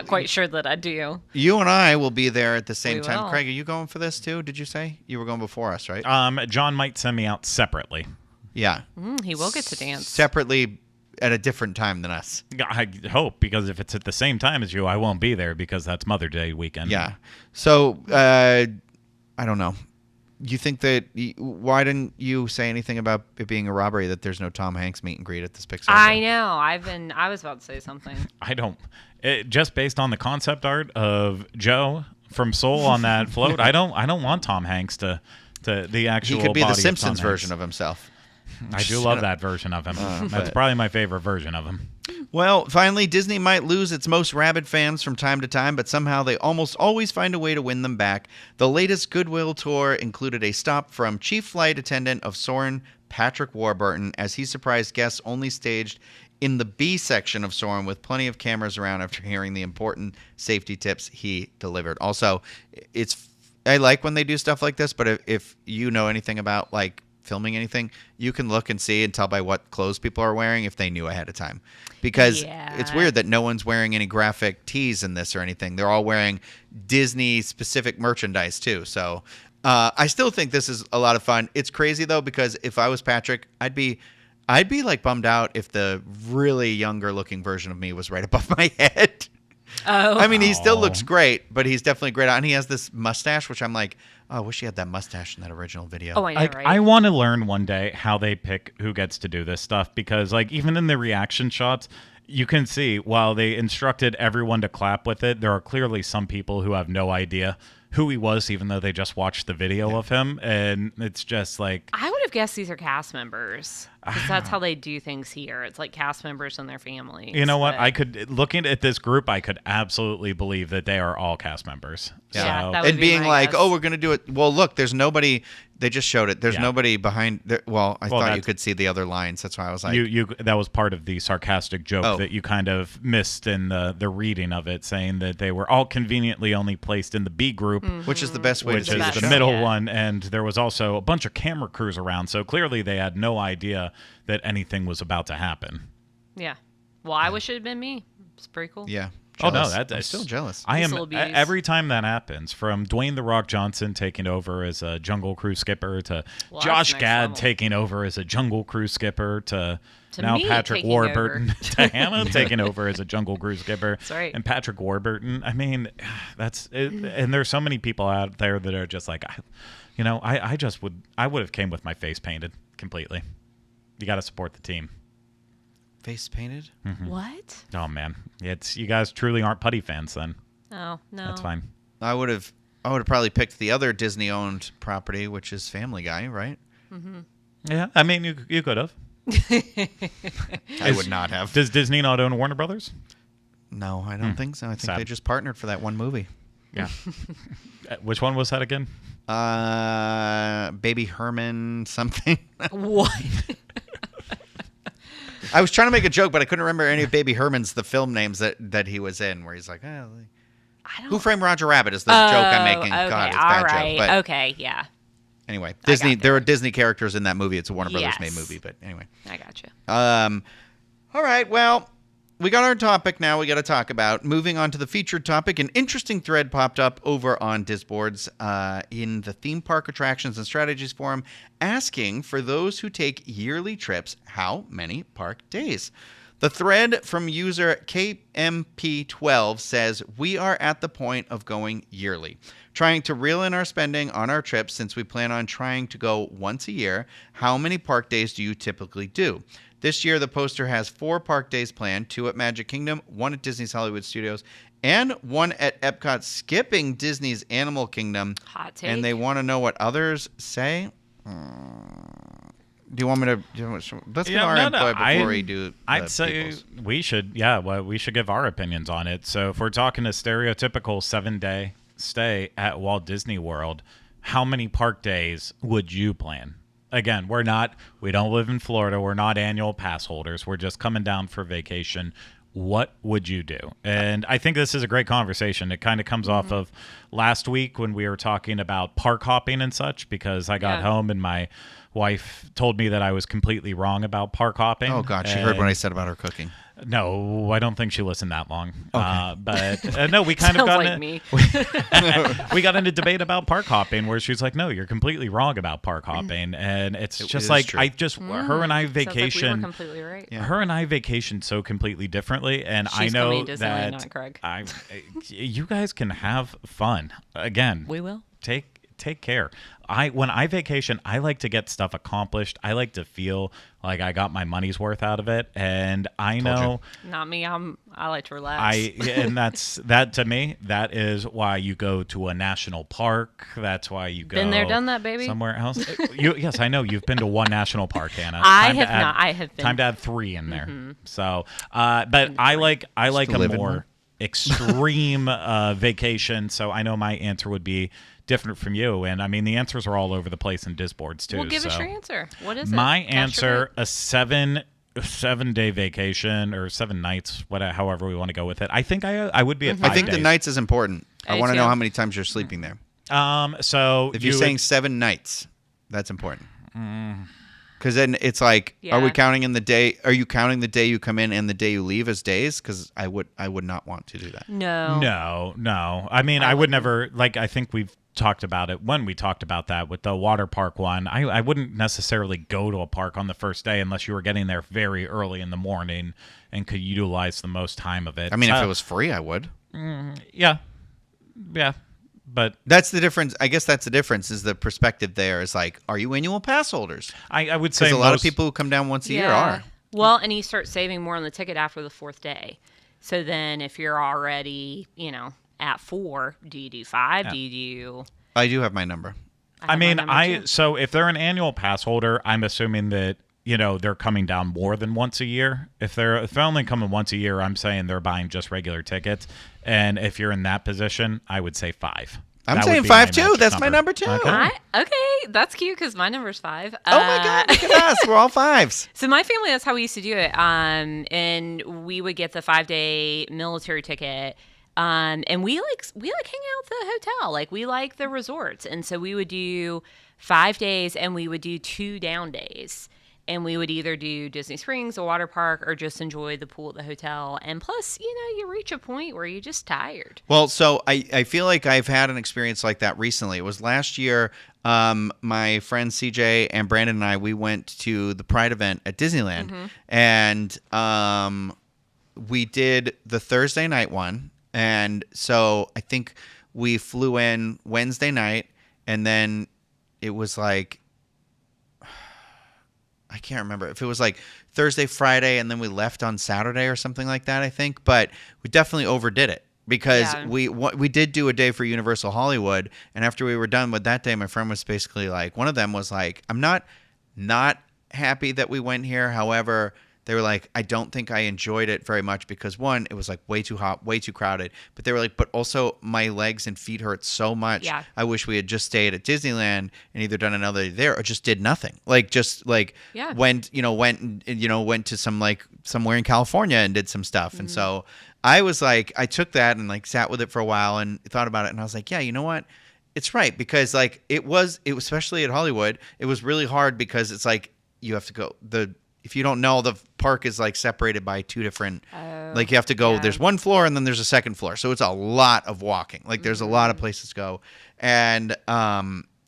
quite sure that I do. You and I will be there at the same time. Will. Craig, are you going for this too? Did you say you were going before us, right? John might send me out separately. Yeah. He will get to dance separately at a different time than us. I hope, because if it's at the same time as you, I won't be there because that's Mother's Day weekend. Yeah. So I don't know. You think that why didn't you say anything about it being a robbery that there's no Tom Hanks meet and greet at this Pixar? I know. I was about to say something. I don't. Just based on the concept art of Joe from Soul on that float, I don't want Tom Hanks to the actual. He could be the body Simpsons of Tom version Hanks. of himself. I do love that version of him. That's probably my favorite version of him. Well, finally, Disney might lose its most rabid fans from time to time, but somehow they almost always find a way to win them back. The latest Goodwill tour included a stop from Chief Flight Attendant of Soarin, Patrick Warburton, as he surprised guests only staged in the B section of Soarin with plenty of cameras around after hearing the important safety tips he delivered. Also, I like when they do stuff like this, but if you know anything about like filming anything, you can look and see and tell by what clothes people are wearing if they knew ahead of time. Because it's weird that no one's wearing any graphic tees in this or anything. They're all wearing Disney-specific merchandise, too. So I still think this is a lot of fun. It's crazy, though, because if I was Patrick, I'd be like bummed out if the really younger-looking version of me was right above my head. Oh. I mean, he still looks great, but he's definitely great. And he has this mustache, which I'm like, oh, I wish he had that mustache in that original video. Oh, I know, right? I want to learn one day how they pick who gets to do this stuff, because like even in the reaction shots, you can see while they instructed everyone to clap with it, there are clearly some people who have no idea who he was, even though they just watched the video of him. And it's just like, I would have guessed these are cast members. Because that's how they do things here. It's like cast members and their families. You know what? but- I could, looking at this group, I could absolutely believe that they are all cast members. Yeah, So- that would And be being my like, guess. oh, we're going to do it. Well, look, there's nobody. They just showed it. There's Yeah. nobody behind. Well, I thought you that's- could see the other lines. That's why I was like, you that was part of the sarcastic joke Oh. that you kind of missed in the reading of it, saying that they were all conveniently only placed in the B group, which is the best way which to do is best. the show. middle Yeah. one, and there was also a bunch of camera crews around, so clearly they had no idea that anything was about to happen. Yeah. Well, I wish it had been me. It's pretty cool. Yeah. Oh no, Jealous. that's I'm still jealous. I am Missile abuse. every time that happens, from Dwayne the Rock Johnson taking over as a Jungle Crew skipper to Well, that's Josh next Gad level. taking over as a Jungle Crew skipper to now me Patrick taking Warburton to Hannah taking over as a Jungle Crew skipper. That's right. And Patrick Warburton. I mean, that's it, and there's so many people out there that are just like, I would have came with my face painted completely. You got to support the team. Face painted. What? Oh man, you guys truly aren't Putty fans then. Oh, no. That's fine. I would have probably picked the other Disney-owned property, which is Family Guy, right? Yeah, I mean, you could have. I would not have. Does Disney not own Warner Brothers? No, I don't think so. I think Sad. they just partnered for that one movie. Yeah. Which one was that again? Baby Herman something. What? I was trying to make a joke, but I couldn't remember any of Baby Herman's the film names that he was in, where he's like, I don't Who Framed Roger Rabbit is the joke I'm making. Okay, God, it's a all bad right. joke. But Okay, yeah. anyway, got Disney. there. There are Disney characters in that movie. It's a Warner Brothers made Yes. movie, but anyway. I gotcha. All right, well, we got our topic now we got to talk about. Moving on to the featured topic, an interesting thread popped up over on Disboards in the Theme Park Attractions and Strategies Forum asking for those who take yearly trips how many park days. The thread from user KMP12 says, we are at the point of going yearly, trying to reel in our spending on our trips since we plan on trying to go once a year. How many park days do you typically do? This year, the poster has 4 park days planned, 2 at Magic Kingdom, 1 at Disney's Hollywood Studios, and 1 at Epcot, skipping Disney's Animal Kingdom. Hot take. And they want to know what others say. Do you want me to? Let's get our input before we do. I'd say we should. Yeah, well, we should give our opinions on it. So if we're talking a stereotypical 7-day stay at Walt Disney World, how many park days would you plan? Again, we don't live in Florida. We're not annual pass holders. We're just coming down for vacation. What would you do? And I think this is a great conversation. It kind of comes off of last week when we were talking about park hopping and such, because I got home and my wife told me that I was completely wrong about park hopping. Oh God, she heard what I said about her cooking. No, I don't think she listened that long. Okay. But no, we kind of Sounds got like in, me. we got into debate about park hopping, where she's like, "No, you're completely wrong about park hopping," and it's It just is like true. her and I Sounds like we vacation. were completely right. Yeah. Her and I vacation so completely differently, and I She's know coming to Disneyland, that not Craig. you guys can have fun. Again, We will. take care. When I vacation, I like to get stuff accomplished. I like to feel like I got my money's worth out of it, and I know Not me. I like to relax. and that to me, that is why you go to a national park. That's why you go Been there, done that, baby. somewhere else. Yes, I know you've been to one national park, Hannah. I Time to have add- not. I have been. Time to add 3 in there. So, but I like a live in more one. extreme vacation. So I know my answer would be different from you, and I mean the answers are all over the place in Disboards too. Well, give us so. your answer. What is it? My Cast your answer: vote. a 7-day vacation or 7 nights, however we want to go with it. I think I would be at 5 I think days. the nights is important. I I want to too. know how many times you're sleeping there. So If you're you saying 7 nights, that's important. Because then it's like, are we Yeah. counting in the day? Are you counting the day you come in and the day you leave as days? Because I would not want to do that. No. No. I mean, I would never, like, I think we've talked about it when we talked about that with the water park one. I wouldn't necessarily go to a park on the first day unless you were getting there very early in the morning and could utilize the most time of it. I mean, if it was free, I would. Yeah. But That's the difference. I guess that's the difference is the perspective there is like, are you annual pass holders? I would say Because a lot of most- people who come down once a year are. Well, and you start saving more on the ticket after the 4th day. So then if you're already, at 4, do you do 5? Do you do... I do have my number. I have my mean, number too. so if they're an annual pass holder, I'm assuming that they're coming down more than once a year. If they're only coming once a year, I'm saying they're buying just regular tickets. And if you're in that position, I would say 5. I'm saying 5 too. That's my number 2. Okay. Okay, that's cute because my number's 5. Oh my God, look at us. We're all 5s. So my family, that's how we used to do it. And we would get the 5-day military ticket. And we hang out at the hotel. Like, we like the resorts. And so we would do 5 days and we would do 2 down days. And we would either do Disney Springs, a water park, or just enjoy the pool at the hotel. And plus, you reach a point where you're just tired. Well, so I feel like I've had an experience like that recently. It was last year. My friends CJ and Brandon and I, we went to the Pride event at Disneyland. And we did the Thursday night one. And so I think we flew in Wednesday night. And then it was like, I can't remember if it was like Thursday, Friday, and then we left on Saturday or something like that, I think. But we definitely overdid it because we did do a day for Universal Hollywood. And after we were done with that day, my friend was basically like, one of them was like, I'm not happy that we went here. However, they were like, I don't think I enjoyed it very much because, one, it was like way too hot, way too crowded. But they were like, but also my legs and feet hurt so much. Yeah. I wish we had just stayed at Disneyland and either done another day there or just did nothing. Like, just like went to some like somewhere in California and did some stuff. And so I was like, I took that and like sat with it for a while and thought about it. And I was like, yeah, you know what? It's right. Because like it was especially at Hollywood, it was really hard because it's like you have to go if you don't know, the park is like separated by 2 different, like you have to go, there's one floor and then there's a second floor. So it's a lot of walking. Like there's a lot of places to go. And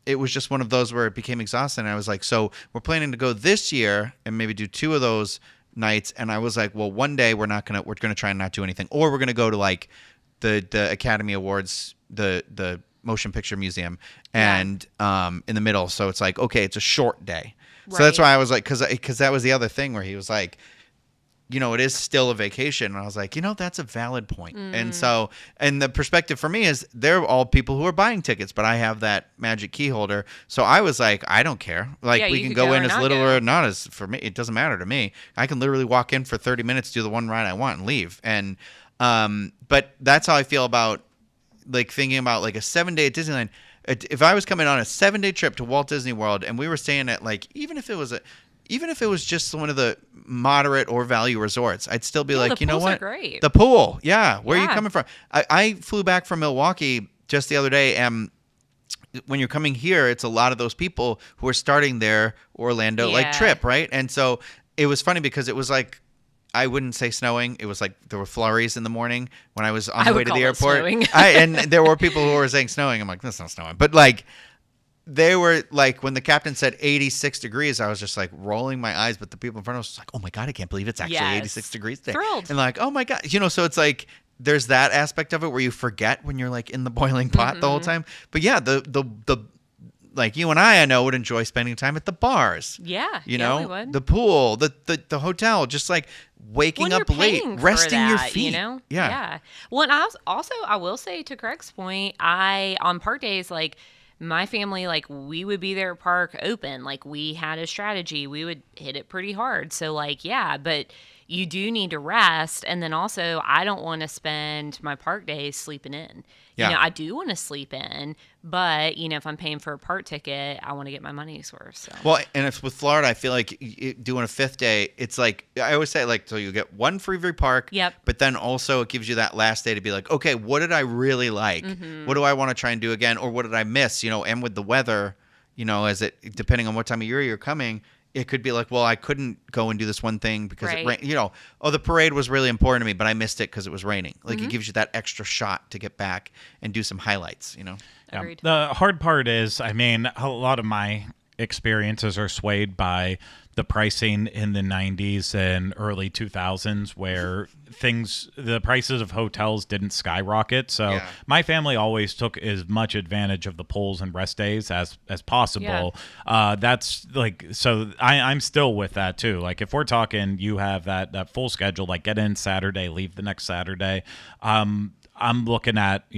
it was just one of those where it became exhausting. And I was like, so we're planning to go this year and maybe do 2 of those nights. And I was like, well, one day we're going to try and not do anything. Or we're going to go to like the Academy Awards, the Motion Picture Museum and in the middle. So it's like, okay, it's a short day. So that's why I was like, because that was the other thing where he was like, it is still a vacation. And I was like, that's a valid point. And so, and the perspective for me is they're all people who are buying tickets, but I have that magic key holder. So I was like, I don't care. Like we can go in as little or not as for me. It doesn't matter to me. I can literally walk in for 30 minutes, do the one ride I want and leave. And, but that's how I feel about like thinking about like a 7-day at Disneyland. If I was coming on a 7-day trip to Walt Disney World and we were staying at like, even if it was just one of the moderate or value resorts, I'd still be like, you know what? Great. The pool. Yeah. Where are you coming from? I flew back from Milwaukee just the other day. And when you're coming here, it's a lot of those people who are starting their Orlando like trip. Right. And so it was funny because it was like, I wouldn't say snowing. It was like there were flurries in the morning when I was on the way to the airport. And there were people who were saying snowing. I'm like, that's not snowing. But like they were like when the captain said 86 degrees, I was just like rolling my eyes. But the people in front of us was like, oh my God, I can't believe it's actually 86 degrees today. Thrilled. And like, oh my God. So it's like there's that aspect of it where you forget when you're like in the boiling pot the whole time. But yeah, the like you and I know would enjoy spending time at the bars. Yeah, we would. The pool, the hotel, just like waking up late, resting your feet. Yeah. Well, and I will say to Craig's point, on park days, like my family, like we would be there at park open. Like we had a strategy. We would hit it pretty hard. So like, but you do need to rest. And then also I don't want to spend my park days sleeping in. I do want to sleep in, but if I'm paying for a park ticket, I want to get my money's worth. So. Well, and it's with Florida, I feel like doing a 5th day, it's like, I always say like, so you get one for every park, but then also it gives you that last day to be like, okay, what did I really like? What do I want to try and do again? Or what did I miss? And with the weather, depending on what time of year you're coming, it could be like, well, I couldn't go and do this one thing because it rained. The parade was really important to me, but I missed it because it was raining. Like it gives you that extra shot to get back and do some highlights. Agreed. The hard part is, a lot of my experiences are swayed by the pricing in the 90s and early 2000s where the prices of hotels didn't skyrocket. So my family always took as much advantage of the pools and rest days as possible. That's like, so I'm still with that too. Like if we're talking, you have that full schedule, like get in Saturday, leave the next Saturday. I'm looking at,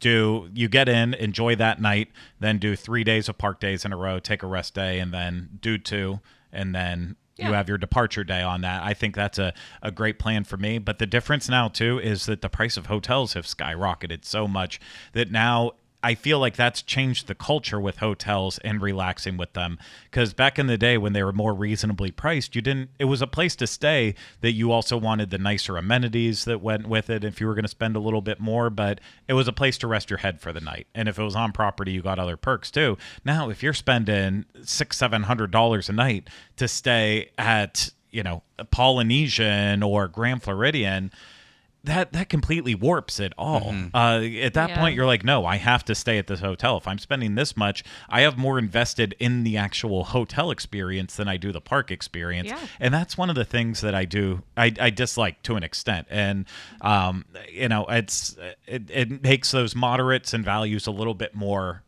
do you get in, enjoy that night, then do 3 days of park days in a row, take a rest day, and then do 2, and then You have your departure day on that. I think that's a great plan for me. But the difference now, too, is that the price of hotels have skyrocketed so much that now I feel like that's changed the culture with hotels and relaxing with them. Because back in the day when they were more reasonably priced, it was a place to stay that you also wanted the nicer amenities that went with it if you were going to spend a little bit more, but it was a place to rest your head for the night. And if it was on property, you got other perks too. Now, if you're spending $600-700 a night to stay at, Polynesian or Grand Floridian, that completely warps it all. At that point, you're like, no, I have to stay at this hotel. If I'm spending this much, I have more invested in the actual hotel experience than I do the park experience. Yeah. And that's one of the things that I dislike to an extent. And, it makes those moderates and values a little bit more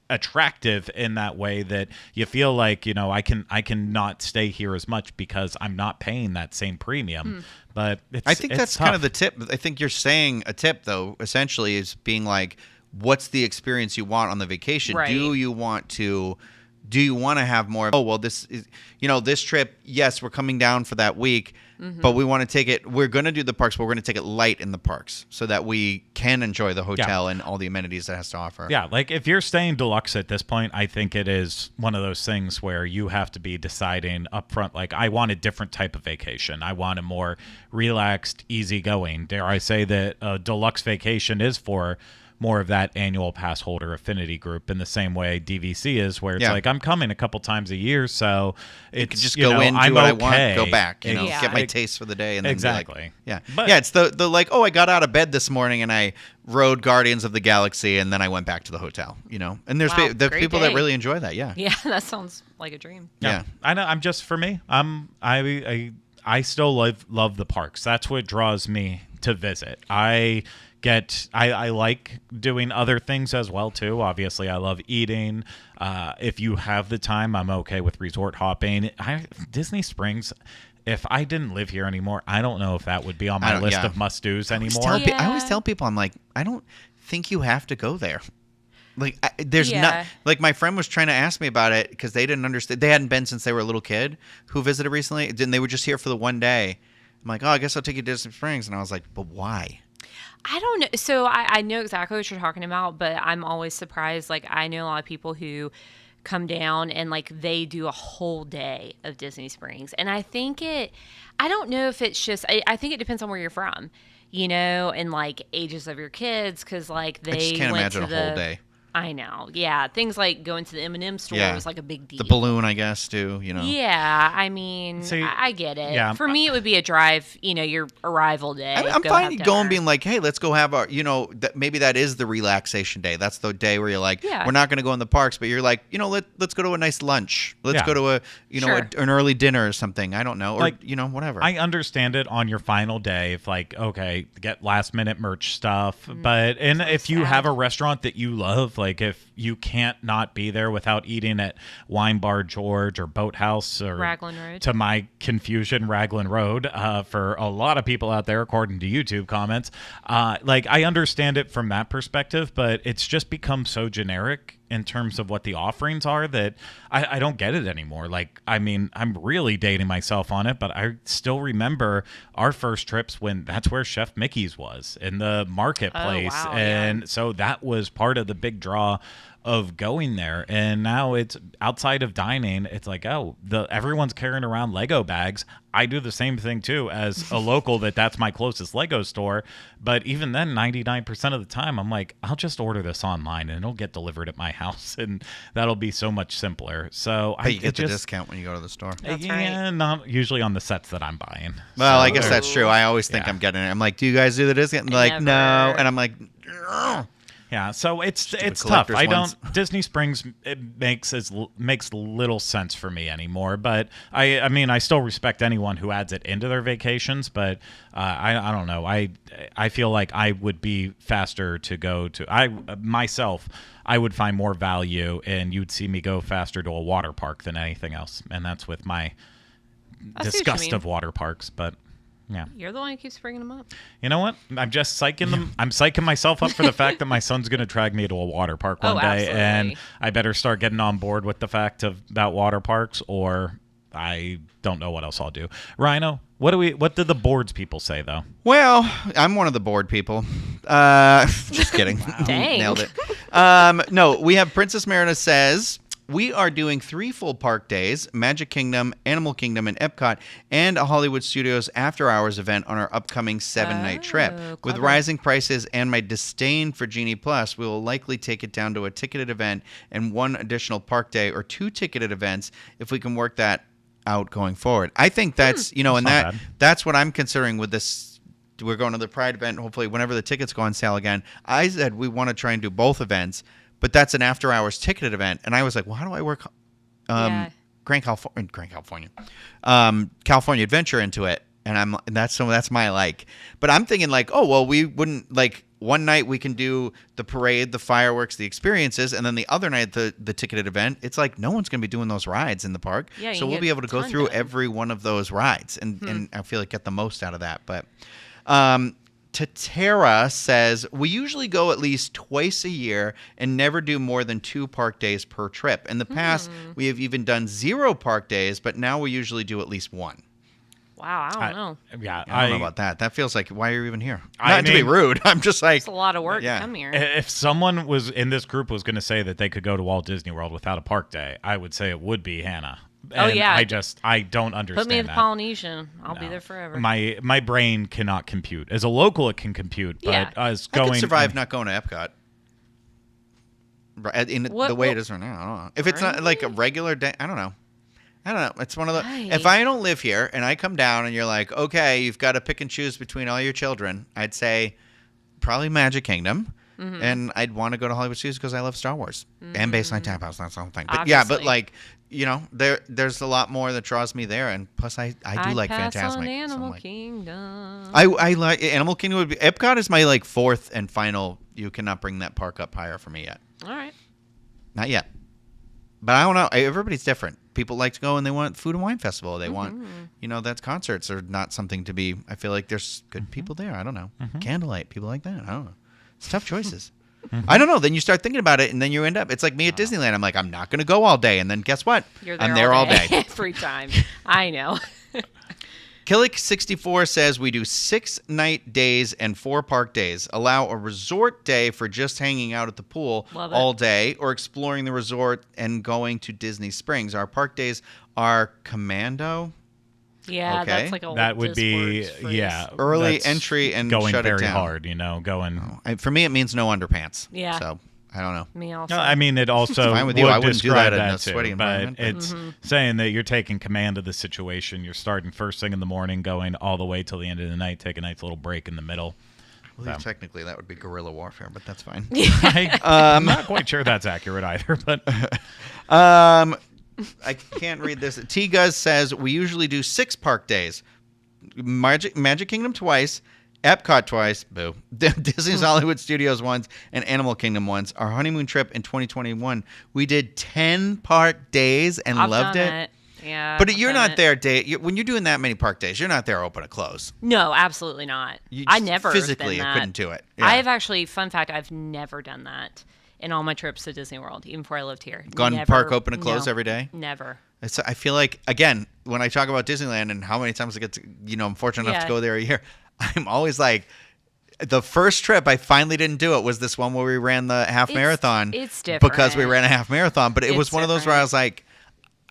attractive in that way that you feel like, I can not stay here as much because I'm not paying that same premium. But I think that's tough. kind of the tip. I think you're saying a tip, though, essentially is being like, what's the experience you want on the vacation? Right. Do you want to have more? Oh, well, this is, this trip, yes, we're coming down for that week, but we want to take it. We're going to do the parks, but we're going to take it light in the parks so that we can enjoy the hotel and all the amenities it has to offer. Yeah, like if you're staying deluxe at this point, I think it is one of those things where you have to be deciding up front, like, I want a different type of vacation. I want a more relaxed, easygoing. Dare I say that a deluxe vacation is for more of that annual pass holder affinity group in the same way DVC is, where it's like, I'm coming a couple times a year, so it's just go in, do what I want, go back, Yeah. get my taste for the day, and then exactly. It's the like, oh, I got out of bed this morning and I rode Guardians of the Galaxy, and then I went back to the hotel, and there's there's people that really enjoy that. Yeah, that sounds like a dream. Yeah. I know. For me, I still love the parks. That's what draws me to visit. I like doing other things as well too. Obviously, I love eating. If you have the time, I'm okay with resort hopping. Disney Springs, if I didn't live here anymore, I don't know if that would be on my list of must-dos anymore. I always tell people, I'm like, I don't think you have to go there. Like, there's not, like, my friend was trying to ask me about it because they didn't understand. They hadn't been since they were a little kid who visited recently. And they were just here for the one day. I'm like, oh, I guess I'll take you to Disney Springs. And I was like, but why? I don't know. So I know exactly what you're talking about, but I'm always surprised. Like, I know a lot of people who come down and, like, they do a whole day of Disney Springs. And I don't know if it's just, I think it depends on where you're from, and, like, ages of your kids. Because, like, they I just can't went imagine to a whole day. I know. Yeah. Things like going to the M&M store was like a big deal. The balloon, I guess, too, Yeah. I mean, See, I get it. yeah. For me, it would be a drive, your arrival day. I'm fine going being like, hey, let's go have our, maybe that is the relaxation day. That's the day where you're like, we're not going to go in the parks, but you're like, let's go to a nice lunch. Let's go to an early dinner or something. I don't know. Or, whatever. I understand it on your final day. If like, okay, get last minute merch stuff. But if you have a restaurant that you love, like if you can't not be there without eating at Wine Bar George or Boathouse or Raglan Road. To my confusion, Raglan Road, for a lot of people out there, according to YouTube comments. Like, I understand it from that perspective, but it's just become so generic in terms of what the offerings are that I don't get it anymore. Like, I mean, I'm really dating myself on it, but I still remember our first trips when that's where Chef Mickey's was, in the marketplace. Oh, wow, and so that was part of the big draw of going there. And now it's outside of dining, it's like, oh, everyone's carrying around Lego bags. I do the same thing too as a local that's my closest Lego store. But even then, 99% of the time, I'm like, I'll just order this online and it'll get delivered at my house, and that'll be so much simpler. So you get the discount when you go to the store. That's right. Not usually on the sets that I'm buying. Well, I guess that's true. I always think I'm getting it. I'm like, do you guys do the discount? And like, Never. no. And I'm like, ugh. Yeah, so it's tough. collector's ones. Disney Springs, it makes little sense for me anymore. But I mean, I still respect anyone who adds it into their vacations. But I don't know. I feel like I would be faster to go to. I would find more value, and you'd see me go faster to a water park than anything else. And that's with my disgust of water parks. But yeah, You're the one who keeps bringing them up. you know what? I'm just psyching them. I'm psyching myself up for the fact that my son's going to drag me to a water park one day, absolutely. and I better start getting on board with the fact about water parks, or I don't know what else I'll do. Rhino, what did the boards people say though? Well, I'm one of the bored people. Just kidding. Dang. Nailed it. No, we have Princess Marina says, we are doing 3 full park days, Magic Kingdom, Animal Kingdom, and Epcot, and a Hollywood Studios after-hours event on our upcoming 7-night trip. With Clever. rising prices and my disdain for Genie Plus, we will likely take it down to a ticketed event and 1 additional park day or 2 ticketed events if we can work that out going forward. I think that's, and not bad. that's what I'm considering with this. We're going to the Pride event, hopefully, whenever the tickets go on sale again. I said we want to try and do both events, but that's an after-hours ticketed event. And I was like, well, how do I work California Adventure into it? And that's my like. But I'm thinking like, oh, well, we wouldn't like one night we can do the parade, the fireworks, the experiences, and then the other night the ticketed event. It's like no one's going to be doing those rides in the park, Yeah, so you we'll get be able to go ton through done. every one of those rides, and I feel like get the most out of that. But Tatera says, we usually go at least twice a year and never do more than 2 park days per trip. In the past, we have even done 0 park days, but now we usually do at least 1. Wow, I don't know. Yeah, I don't know about that. That feels like, why are you even here? I Not to be mean- rude. I'm just like, It's a lot of work Yeah. to come here. If someone was in this group was going to say that they could go to Walt Disney World without a park day, I would say it would be Hannah. Oh, And yeah. I don't understand Put me in the that. Polynesian. I'll be No. there forever. My brain cannot compute. As a local, it can compute, but Yeah. as I going could survive not going to Epcot. Right, in the What- way what- it is right now. I don't know. If it's not like a regular day, I don't know. It's one of the. Right. If I don't live here and I come down and you're like, okay, you've got to pick and choose between all your children, I'd say probably Magic Kingdom, Mm-hmm. and I'd want to go to Hollywood Studios because I love Star Wars and Baseline Tap House. That's the whole thing. But yeah, but Obviously. like there's a lot more that draws me there, and plus I do I'd like pass Fantasmic. on so I'm Animal like- Kingdom. I like Animal Kingdom. Would be Epcot is my like 4th and final. You cannot bring that park up higher for me yet. All right. Not yet. But I don't know. Everybody's different. People like to go and they want food and wine festival. They want, that's concerts are not something to be. I feel like there's good people there. I don't know. Candlelight, people like that. I don't know. It's tough choices. I don't know. Then you start thinking about it, and then you end up. It's like me at Disneyland. I'm like, I'm not going to go all day, and then guess what? You're there I'm there all day. Every time. I know. Killick64 says we do 6-night days and 4 park days. Allow a resort day for just hanging out at the pool Love it. all day or exploring the resort and going to Disney Springs. Our park days are Commando, Yeah, Okay. that's like a that would be Discord phrase. yeah early that's entry and going shut it very down. hard. Going. For me, it means no underpants. Yeah. So I don't know. Me also. No, I mean, it also fine with you. would I wouldn't do describe that in a too, sweaty but environment, but- it's saying that you're taking command of the situation. You're starting first thing in the morning, going all the way till the end of the night, take a nice little break in the middle. Well, technically, that would be guerrilla warfare, but that's fine. I'm not quite sure that's accurate either, but I can't read this. T-Guz says we usually do 6 park days. Magic Kingdom twice, Epcot twice, boo. Disney's Hollywood Studios once, and Animal Kingdom once. Our honeymoon trip in 2021, we did 10 park days and I've loved done it. Yeah. But I've you're done not it. there when you're doing that many park days. You're not there open to close. No, absolutely not. You I just never physically have I done that. couldn't do it. Yeah. I've actually, fun fact, I've never done that in all my trips to Disney World, even before I lived here. Gone Never, park open and close no, every day. Never. I feel like, again, when I talk about Disneyland and how many times I get to, I'm fortunate enough to Yeah. go there a year, I'm always like, the first trip I finally didn't do it was this one where we ran the half marathon. It's different. Because we ran a half marathon, but it was It's one of those where I different. was like,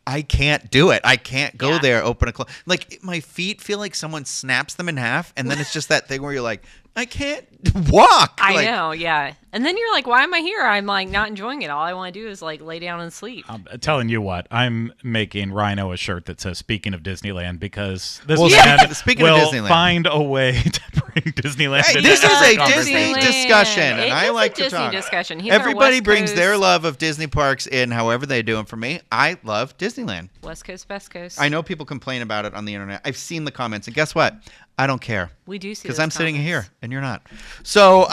I can't do it. I can't go Yeah. there open and close. Like, my feet feel like someone snaps them in half, and then it's just that thing where you're like, I can't walk. I Like, know, yeah. And then you're like, why am I here? I'm like not enjoying it. All I want to do is like lay down and sleep. I'm telling you what, I'm making Rhino a shirt that says "Speaking of Disneyland" because this Well, man speaking of will Disneyland. find a way to bring Disneyland. Hey, into this is this a Disney conversation. discussion, and It I is like a to Disney talk. discussion. He's our Everybody West brings their Coast- love of Disney parks in however they do them. For me, I love Disneyland. West Coast, Best Coast. I know people complain about it on the internet. I've seen the comments, and guess what? I don't care. We do see because those I'm sitting comments. here and you're not. So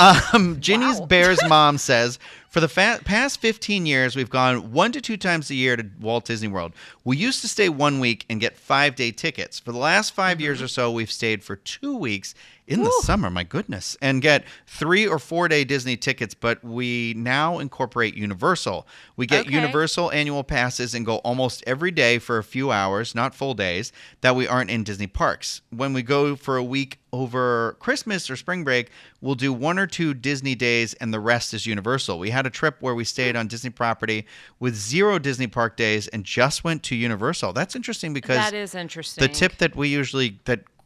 Ginny's Wow. Bear's mom says, for the past 15 years, we've gone 1 to 2 times a year to Walt Disney World. We used to stay 1 week and get 5-day tickets. For the last 5 years or so, we've stayed for 2 weeks in the summer, my goodness, and get 3 or 4 day Disney tickets, but we now incorporate Universal. We get Okay. Universal annual passes and go almost every day for a few hours, not full days, that we aren't in Disney parks. When we go for a week over Christmas or spring break, we'll do 1 or 2 Disney days and the rest is Universal. We had a trip where we stayed on Disney property with 0 Disney park days and just went to Universal. That's interesting because That is interesting. the tip that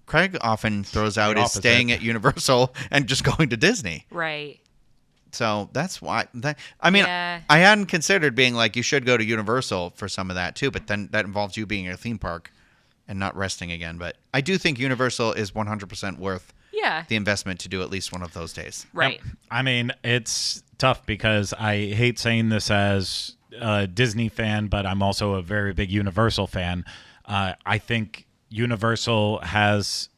Craig often throws out is opposite. staying at Universal and just going to Disney. Right. So that's why. I Yeah. hadn't considered being like you should go to Universal for some of that too, but then that involves you being in a theme park and not resting again. But I do think Universal is 100% worth Yeah. the investment to do at least one of those days. Right. Yep. I mean, it's tough because I hate saying this as a Disney fan, but I'm also a very big Universal fan. I think Universal has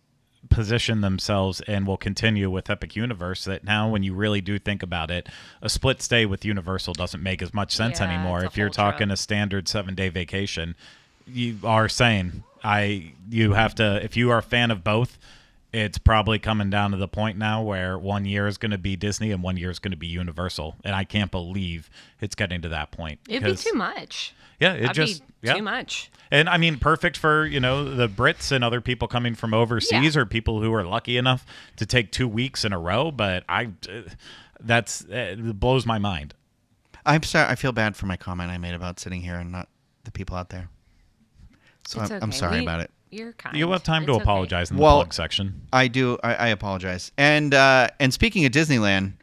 positioned themselves and will continue with Epic Universe that now when you really do think about it, a split stay with Universal doesn't make as much sense Yeah, anymore. it's a If you're full talking trip. a standard 7-day vacation, you are saying you have to, if you are a fan of both, it's probably coming down to the point now where 1 year is going to be Disney and 1 year is going to be Universal. And I can't believe it's getting to that point. It'd be 'Cause- too much. Yeah, it That'd just be too much. And I mean, perfect for, the Brits and other people coming from overseas Yeah. or people who are lucky enough to take 2 weeks in a row. But it blows my mind. I'm sorry. I feel bad for my comment I made about sitting here and not the people out there. So It's I'm okay. sorry about it. You're kind. You'll have time to It's okay. apologize in the Well- plug section. I do. I apologize. And speaking of Disneyland,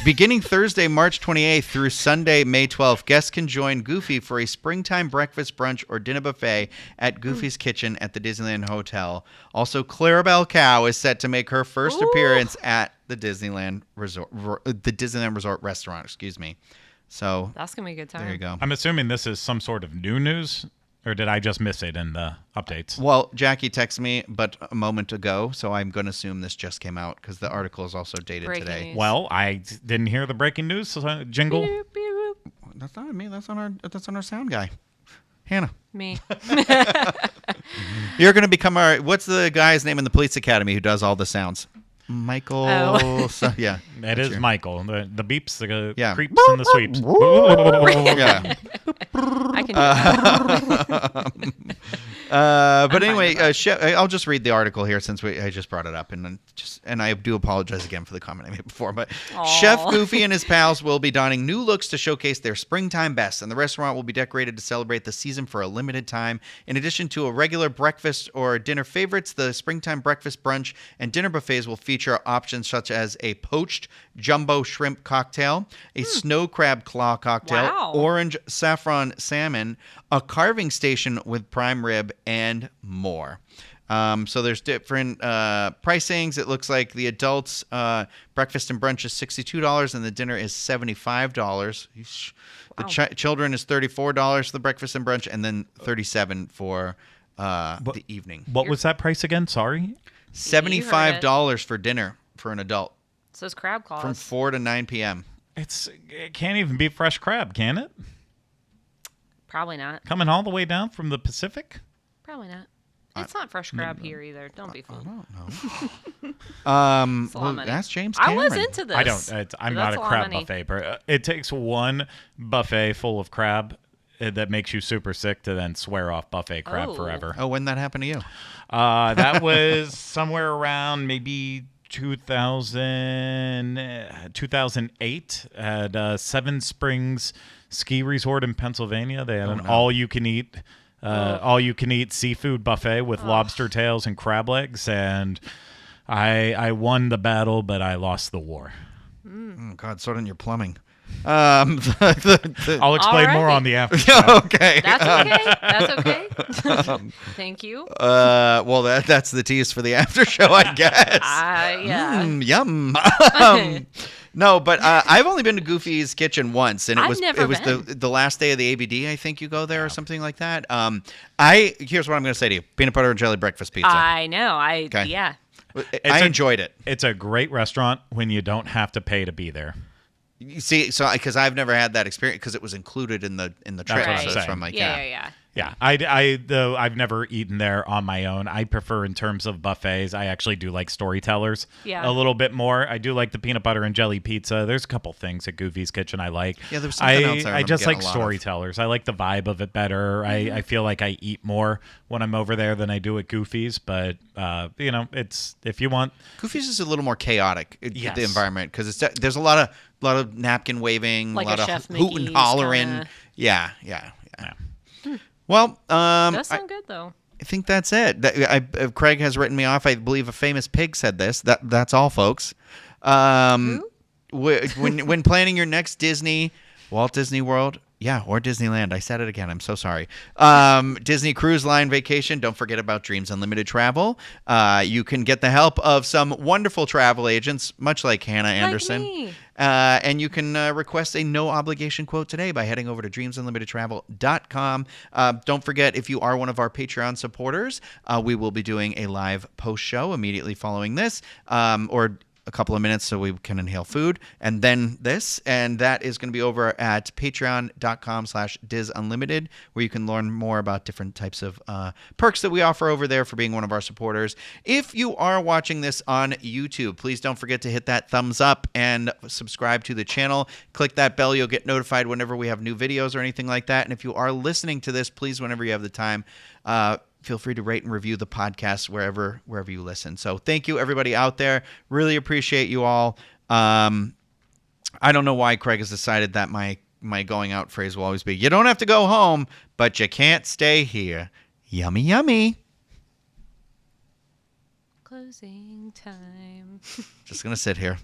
beginning Thursday, March 28th through Sunday, May 12th, guests can join Goofy for a springtime breakfast, brunch, or dinner buffet at Goofy's Kitchen at the Disneyland Hotel. Also, Clarabelle Cow is set to make her first appearance at the Disneyland Resort restaurant. Excuse me. So That's gonna be a good time. there you go. I'm assuming this is some sort of new news, or did I just miss it in the updates? Well, Jackie texted me, but a moment ago, so I'm going to assume this just came out because the article is also dated Breaking today. news. Well, I didn't hear the breaking news jingle. Beep, beep, boop. That's not me. That's on our sound guy, Hannah. Me. You're going to become our. What's the guy's name in the police academy who does all the sounds? Michael. Oh. Yeah. It is Michael. The beeps, the Yeah. creeps, and the sweeps. Yeah. I can do that. But I'm fine anyway, with I'll just read the article here since I just brought it up, and I do apologize again for the comment I made before. But Aw. Chef Goofy and his pals will be donning new looks to showcase their springtime best, and the restaurant will be decorated to celebrate the season for a limited time. In addition to a regular breakfast or dinner favorites, the springtime breakfast, brunch, and dinner buffets will feature options such as a poached jumbo shrimp cocktail, a snow crab claw cocktail, Wow. orange saffron salmon, a carving station with prime rib, and more. So there's different pricings. It looks like the adults breakfast and brunch is $62 and the dinner is $75. The children is $34 for the breakfast and brunch, and then $37 for the evening. What was that price again? Sorry. $75 for dinner for an adult So it's crab claws. from 4 to 9 p.m. It can't even be fresh crab, can it? Probably not. Coming all the way down from the Pacific? Probably not. It's not fresh crab here either. Don't be fooled. No. It's a lot of money. That's James I Cameron. was into this. I don't. I'm not a That's lot of crab money. buffet. But it takes one buffet full of crab that makes you super sick to then swear off buffet crab Oh. forever. Oh, when that happened to you? That was somewhere around maybe 2008 at Seven Springs Ski Resort in Pennsylvania. They had an all-you-can-eat seafood buffet with lobster tails and crab legs, and I won the battle, but I lost the war. Oh, God, so didn't your plumbing. I'll explain more Alrighty. on the after show. Okay. That's okay. That's okay. Thank you. Well, that's the tease for the after show, I guess. Yeah. Yum. No, but I've only been to Goofy's Kitchen once, and I've it never was been. the last day of the ABD. I think you go there or something like that. Here's what I'm going to say to you: peanut butter and jelly breakfast pizza. I know. Okay. Yeah. I enjoyed it. It's a great restaurant when you don't have to pay to be there. You see, so because I've never had that experience because it was included in the trip. what I'm So it's saying. from like Yeah. Yeah, I've never eaten there on my own. I prefer in terms of buffets. I actually do like storytellers Yeah. a little bit more. I do like the peanut butter and jelly pizza. There's a couple things at Goofy's Kitchen I like. Yeah, there was something else I I remember just getting like a lot of. storytellers. I like the vibe of it better. I feel like I eat more when I'm over there than I do at Goofy's. But it's if you want. Goofy's is a little more chaotic, Yes. the environment, because there's a lot of napkin waving, Like a lot a of Chef hoot and Mickey's hollering. kinda. Yeah. Well, Does sound good though. I think that's it. Craig has written me off. I believe a famous pig said this. That's all, folks. When planning your next Walt Disney World, or Disneyland. I said it again. I'm so sorry. Disney Cruise Line vacation. Don't forget about Dreams Unlimited Travel. You can get the help of some wonderful travel agents, much like Hannah Anderson. me. And you can request a no obligation quote today by heading over to dreamsunlimitedtravel.com. Don't forget, if you are one of our Patreon supporters, we will be doing a live post show immediately following this, or a couple of minutes so we can inhale food, and then this, and that is going to be over at patreon.com/disunlimited, where you can learn more about different types of perks that we offer over there for being one of our supporters. If you are watching this on YouTube, please don't forget to hit that thumbs up and subscribe to the channel. Click that bell. You'll get notified whenever we have new videos or anything like that. And if you are listening to this, please, whenever you have the time, feel free to rate and review the podcast wherever you listen. So thank you, everybody out there. Really appreciate you all. I don't know why Craig has decided that my going out phrase will always be, you don't have to go home, but you can't stay here. Yummy, yummy. Closing time. Just going to sit here.